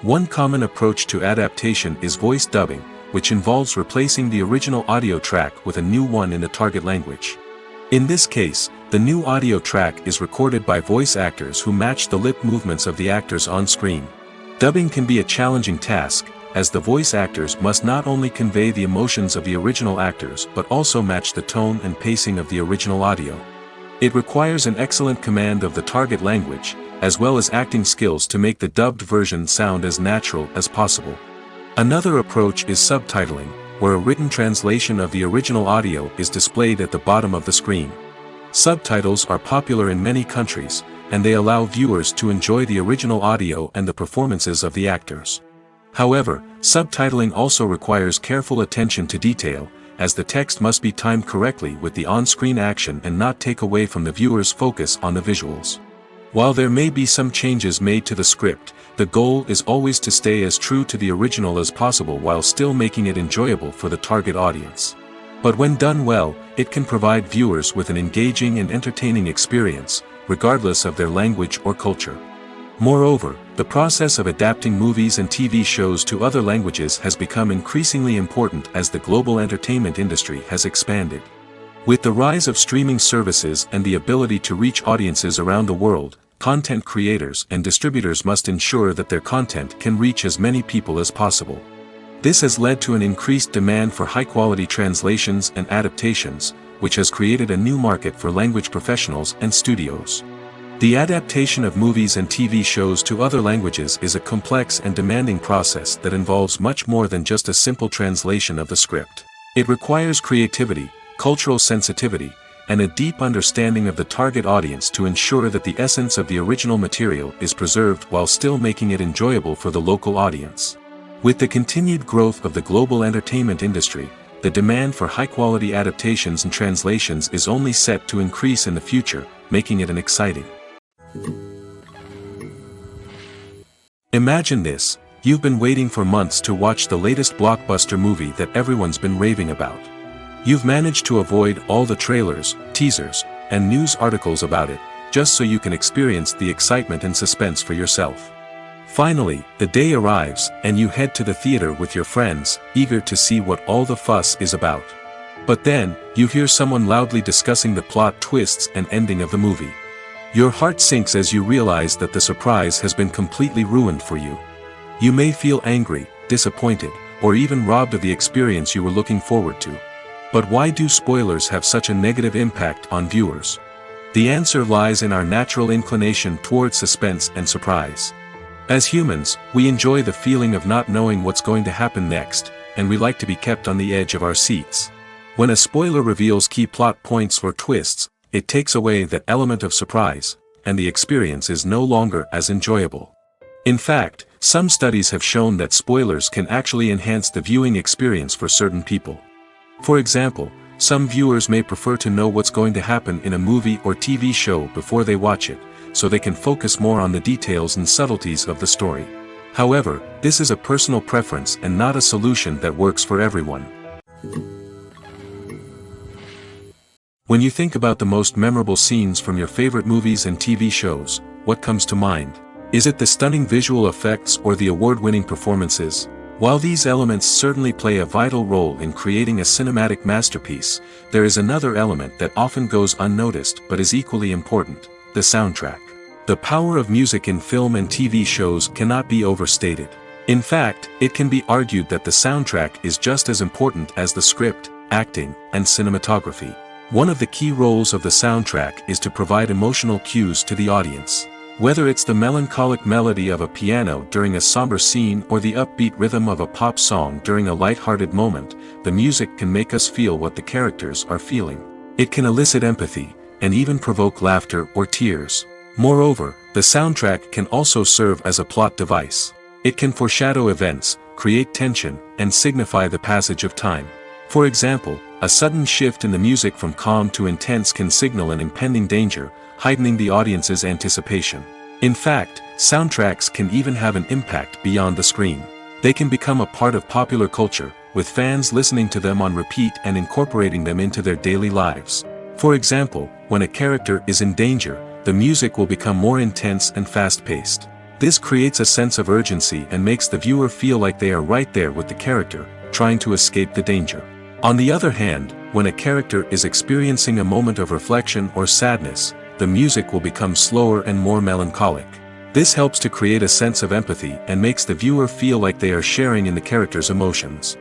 One common approach to adaptation is voice dubbing, which involves replacing the original audio track with a new one in the target language. In this case, the new audio track is recorded by voice actors who match the lip movements of the actors on screen. Dubbing can be a challenging task, as the voice actors must not only convey the emotions of the original actors but also match the tone and pacing of the original audio. It requires an excellent command of the target language, as well as acting skills to make the dubbed version sound as natural as possible. Another approach is subtitling, where a written translation of the original audio is displayed at the bottom of the screen. Subtitles are popular in many countries, and they allow viewers to enjoy the original audio and the performances of the actors. However, subtitling also requires careful attention to detail, as the text must be timed correctly with the on-screen action and not take away from the viewer's focus on the visuals. While there may be some changes made to the script, the goal is always to stay as true to the original as possible while still making it enjoyable for the target audience. But when done well, it can provide viewers with an engaging and entertaining experience, regardless of their language or culture. Moreover, the process of adapting movies and TV shows to other languages has become increasingly important as the global entertainment industry has expanded. With the rise of streaming services and the ability to reach audiences around the world, content creators and distributors must ensure that their content can reach as many people as possible. This has led to an increased demand for high-quality translations and adaptations, which has created a new market for language professionals and studios. The adaptation of movies and TV shows to other languages is a complex and demanding process that involves much more than just a simple translation of the script. It requires creativity, cultural sensitivity, and a deep understanding of the target audience to ensure that the essence of the original material is preserved while still making it enjoyable for the local audience. With the continued growth of the global entertainment industry, the demand for high-quality adaptations and translations is only set to increase in the future, making it an exciting. Imagine this: you've been waiting for months to watch the latest blockbuster movie that everyone's been raving about. You've managed to avoid all the trailers, teasers, and news articles about it, just so you can experience the excitement and suspense for yourself. Finally, the day arrives, and you head to the theater with your friends, eager to see what all the fuss is about. But then, you hear someone loudly discussing the plot twists and ending of the movie. Your heart sinks as you realize that the surprise has been completely ruined for you. You may feel angry, disappointed, or even robbed of the experience you were looking forward to. But why do spoilers have such a negative impact on viewers? The answer lies in our natural inclination toward suspense and surprise. As humans, we enjoy the feeling of not knowing what's going to happen next, and we like to be kept on the edge of our seats. When a spoiler reveals key plot points or twists, it takes away that element of surprise, and the experience is no longer as enjoyable. In fact, some studies have shown that spoilers can actually enhance the viewing experience for certain people. For example, some viewers may prefer to know what's going to happen in a movie or TV show before they watch it, so they can focus more on the details and subtleties of the story. However, this is a personal preference and not a solution that works for everyone. When you think about the most memorable scenes from your favorite movies and TV shows, what comes to mind? Is it the stunning visual effects or the award-winning performances? While these elements certainly play a vital role in creating a cinematic masterpiece, there is another element that often goes unnoticed but is equally important: the soundtrack. The power of music in film and TV shows cannot be overstated. In fact, it can be argued that the soundtrack is just as important as the script, acting, and cinematography. One of the key roles of the soundtrack is to provide emotional cues to the audience. Whether it's the melancholic melody of a piano during a somber scene or the upbeat rhythm of a pop song during a light-hearted moment, the music can make us feel what the characters are feeling. It can elicit empathy, and even provoke laughter or tears. Moreover, the soundtrack can also serve as a plot device. It can foreshadow events, create tension, and signify the passage of time. For example, a sudden shift in the music from calm to intense can signal an impending danger, heightening the audience's anticipation. In fact, soundtracks can even have an impact beyond the screen. They can become a part of popular culture, with fans listening to them on repeat and incorporating them into their daily lives. For example, when a character is in danger, the music will become more intense and fast-paced. This creates a sense of urgency and makes the viewer feel like they are right there with the character, trying to escape the danger. On the other hand, when a character is experiencing a moment of reflection or sadness, the music will become slower and more melancholic. This helps to create a sense of empathy and makes the viewer feel like they are sharing in the character's emotions.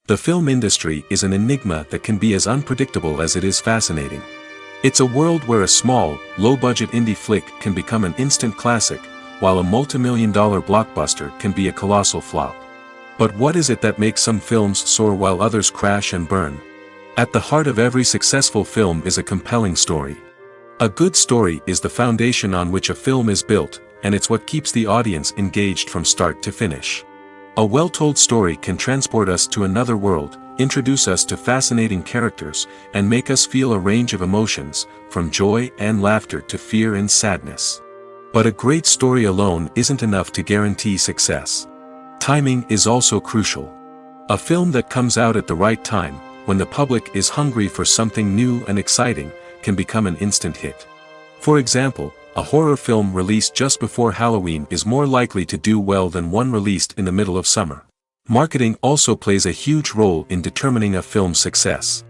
The film industry is an enigma that can be as unpredictable as it is fascinating. It's a world where a small, low-budget indie flick can become an instant classic, while a multi-million-dollar blockbuster can be a colossal flop. But what is it that makes some films soar while others crash and burn? At the heart of every successful film is a compelling story. A good story is the foundation on which a film is built, and it's what keeps the audience engaged from start to finish. A well-told story can transport us to another world, introduce us to fascinating characters, and make us feel a range of emotions, from joy and laughter to fear and sadness. But a great story alone isn't enough to guarantee success. Timing is also crucial. A film that comes out at the right time, when the public is hungry for something new and exciting, can become an instant hit. For example, a horror film released just before Halloween is more likely to do well than one released in the middle of summer. Marketing also plays a huge role in determining a film's success.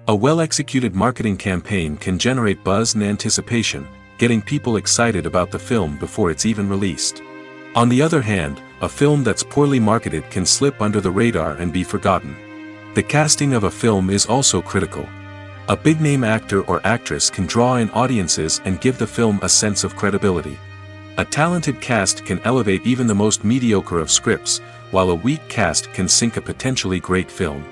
A well-executed marketing campaign can generate buzz and anticipation, getting people excited about the film before it's even released. On the other hand, a film that's poorly marketed can slip under the radar and be forgotten. The casting of a film is also critical. A big-name actor or actress can draw in audiences and give the film a sense of credibility. A talented cast can elevate even the most mediocre of scripts, while a weak cast can sink a potentially great film.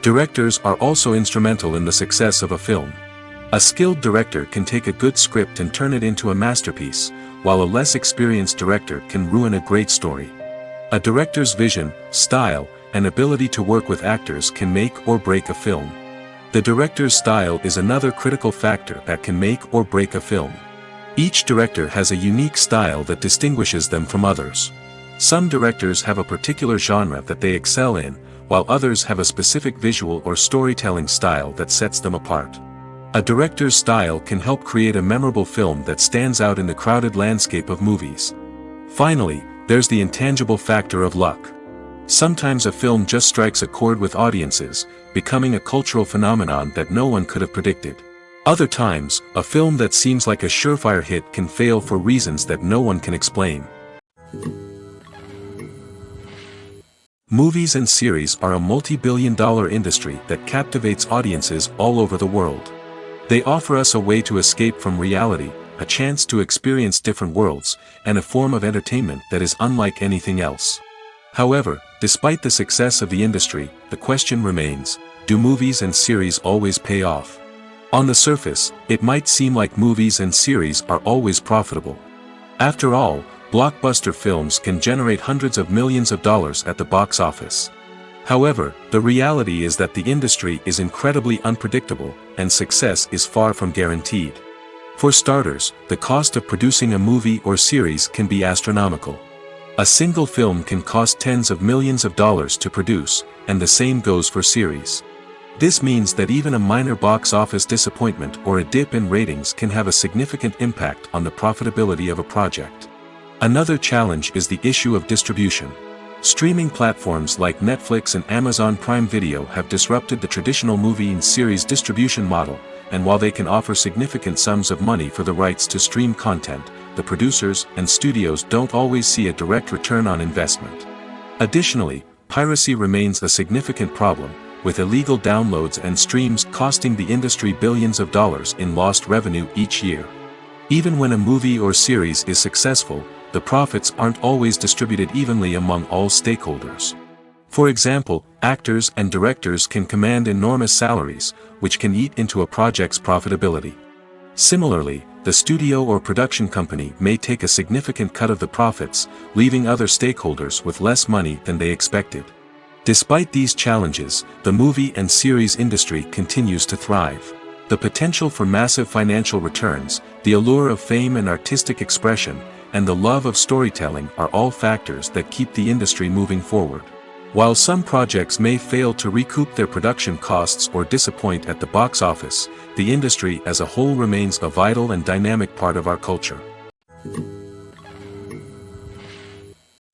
Directors are also instrumental in the success of a film. A skilled director can take a good script and turn it into a masterpiece, while a less experienced director can ruin a great story. A director's vision, style, and ability to work with actors can make or break a film. The director's style is another critical factor that can make or break a film. Each director has a unique style that distinguishes them from others. Some directors have a particular genre that they excel in, while others have a specific visual or storytelling style that sets them apart. A director's style can help create a memorable film that stands out in the crowded landscape of movies. Finally, there's the intangible factor of luck. Sometimes a film just strikes a chord with audiences, becoming a cultural phenomenon that no one could have predicted. Other times, a film that seems like a surefire hit can fail for reasons that no one can explain. Movies and series are a multi-billion-dollar industry that captivates audiences all over the world. They offer us a way to escape from reality, a chance to experience different worlds, and a form of entertainment that is unlike anything else. However, despite the success of the industry, the question remains, do movies and series always pay off? On the surface, it might seem like movies and series are always profitable. After all, blockbuster films can generate hundreds of millions of dollars at the box office. However, the reality is that the industry is incredibly unpredictable, and success is far from guaranteed. For starters, the cost of producing a movie or series can be astronomical. A single film can cost tens of millions of dollars to produce, and the same goes for series. This means that even a minor box office disappointment or a dip in ratings can have a significant impact on the profitability of a project. Another challenge is the issue of distribution. Streaming platforms like Netflix and Amazon Prime Video have disrupted the traditional movie and series distribution model, and while they can offer significant sums of money for the rights to stream content, the producers and studios don't always see a direct return on investment. Additionally, piracy remains a significant problem, with illegal downloads and streams costing the industry billions of dollars in lost revenue each year. Even when a movie or series is successful, the profits aren't always distributed evenly among all stakeholders. For example, actors and directors can command enormous salaries, which can eat into a project's profitability. Similarly, the studio or production company may take a significant cut of the profits, leaving other stakeholders with less money than they expected. Despite these challenges, the movie and series industry continues to thrive. The potential for massive financial returns, the allure of fame and artistic expression, and the love of storytelling are all factors that keep the industry moving forward. While some projects may fail to recoup their production costs or disappoint at the box office, the industry as a whole remains a vital and dynamic part of our culture.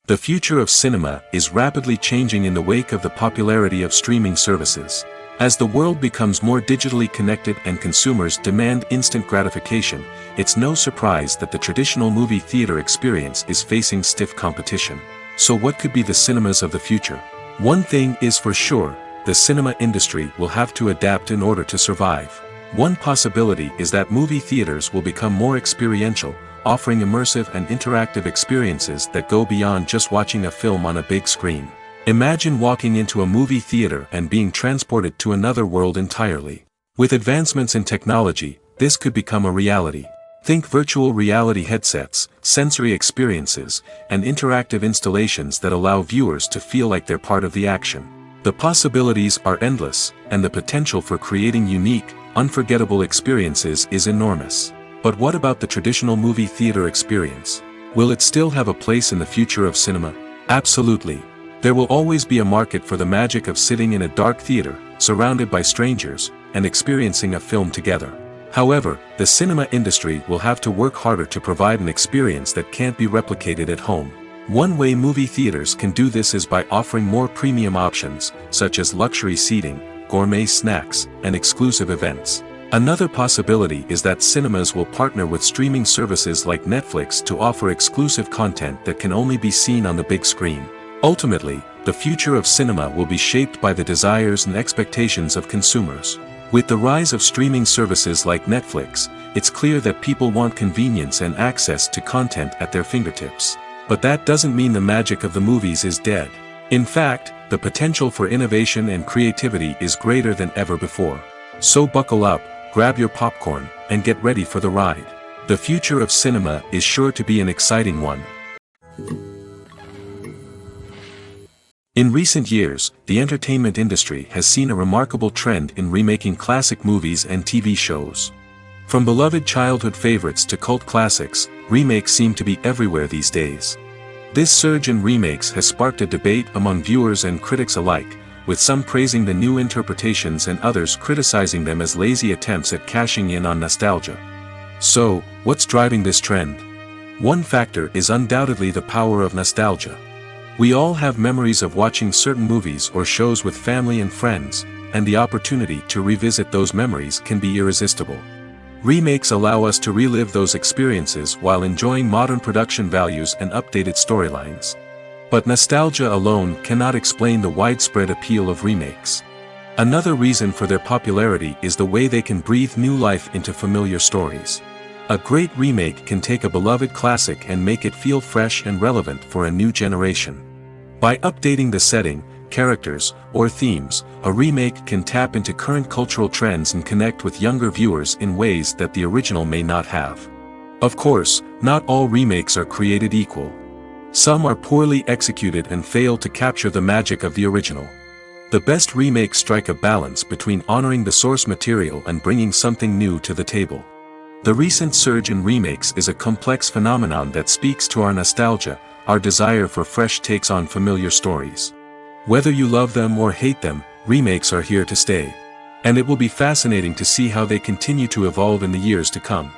The future of cinema is rapidly changing in the wake of the popularity of streaming services. As the world becomes more digitally connected and consumers demand instant gratification, it's no surprise that the traditional movie theater experience is facing stiff competition. So what could be the cinemas of the future? One thing is for sure, the cinema industry will have to adapt in order to survive. One possibility is that movie theaters will become more experiential, offering immersive and interactive experiences that go beyond just watching a film on a big screen. Imagine walking into a movie theater and being transported to another world entirely. With advancements in technology, this could become a reality. Think virtual reality headsets, sensory experiences, and interactive installations that allow viewers to feel like they're part of the action. The possibilities are endless, and the potential for creating unique, unforgettable experiences is enormous. But what about the traditional movie theater experience? Will it still have a place in the future of cinema? Absolutely. There will always be a market for the magic of sitting in a dark theater, surrounded by strangers, and experiencing a film together. However, the cinema industry will have to work harder to provide an experience that can't be replicated at home. One way movie theaters can do this is by offering more premium options, such as luxury seating, gourmet snacks, and exclusive events. Another possibility is that cinemas will partner with streaming services like Netflix to offer exclusive content that can only be seen on the big screen. Ultimately, the future of cinema will be shaped by the desires and expectations of consumers. With the rise of streaming services like Netflix, it's clear that people want convenience and access to content at their fingertips. But that doesn't mean the magic of the movies is dead. In fact, the potential for innovation and creativity is greater than ever before. So buckle up, grab your popcorn, and get ready for the ride. The future of cinema is sure to be an exciting one. In recent years, the entertainment industry has seen a remarkable trend in remaking classic movies and TV shows. From beloved childhood favorites to cult classics, remakes seem to be everywhere these days. This surge in remakes has sparked a debate among viewers and critics alike, with some praising the new interpretations and others criticizing them as lazy attempts at cashing in on nostalgia. So, what's driving this trend? One factor is undoubtedly the power of nostalgia. We all have memories of watching certain movies or shows with family and friends, and the opportunity to revisit those memories can be irresistible. Remakes allow us to relive those experiences while enjoying modern production values and updated storylines. But nostalgia alone cannot explain the widespread appeal of remakes. Another reason for their popularity is the way they can breathe new life into familiar stories. A great remake can take a beloved classic and make it feel fresh and relevant for a new generation. By updating the setting, characters, or themes, a remake can tap into current cultural trends and connect with younger viewers in ways that the original may not have. Of course, not all remakes are created equal. Some are poorly executed and fail to capture the magic of the original. The best remakes strike a balance between honoring the source material and bringing something new to the table. The recent surge in remakes is a complex phenomenon that speaks to our nostalgia, our desire for fresh takes on familiar stories. Whether you love them or hate them, remakes are here to stay. And it will be fascinating to see how they continue to evolve in the years to come.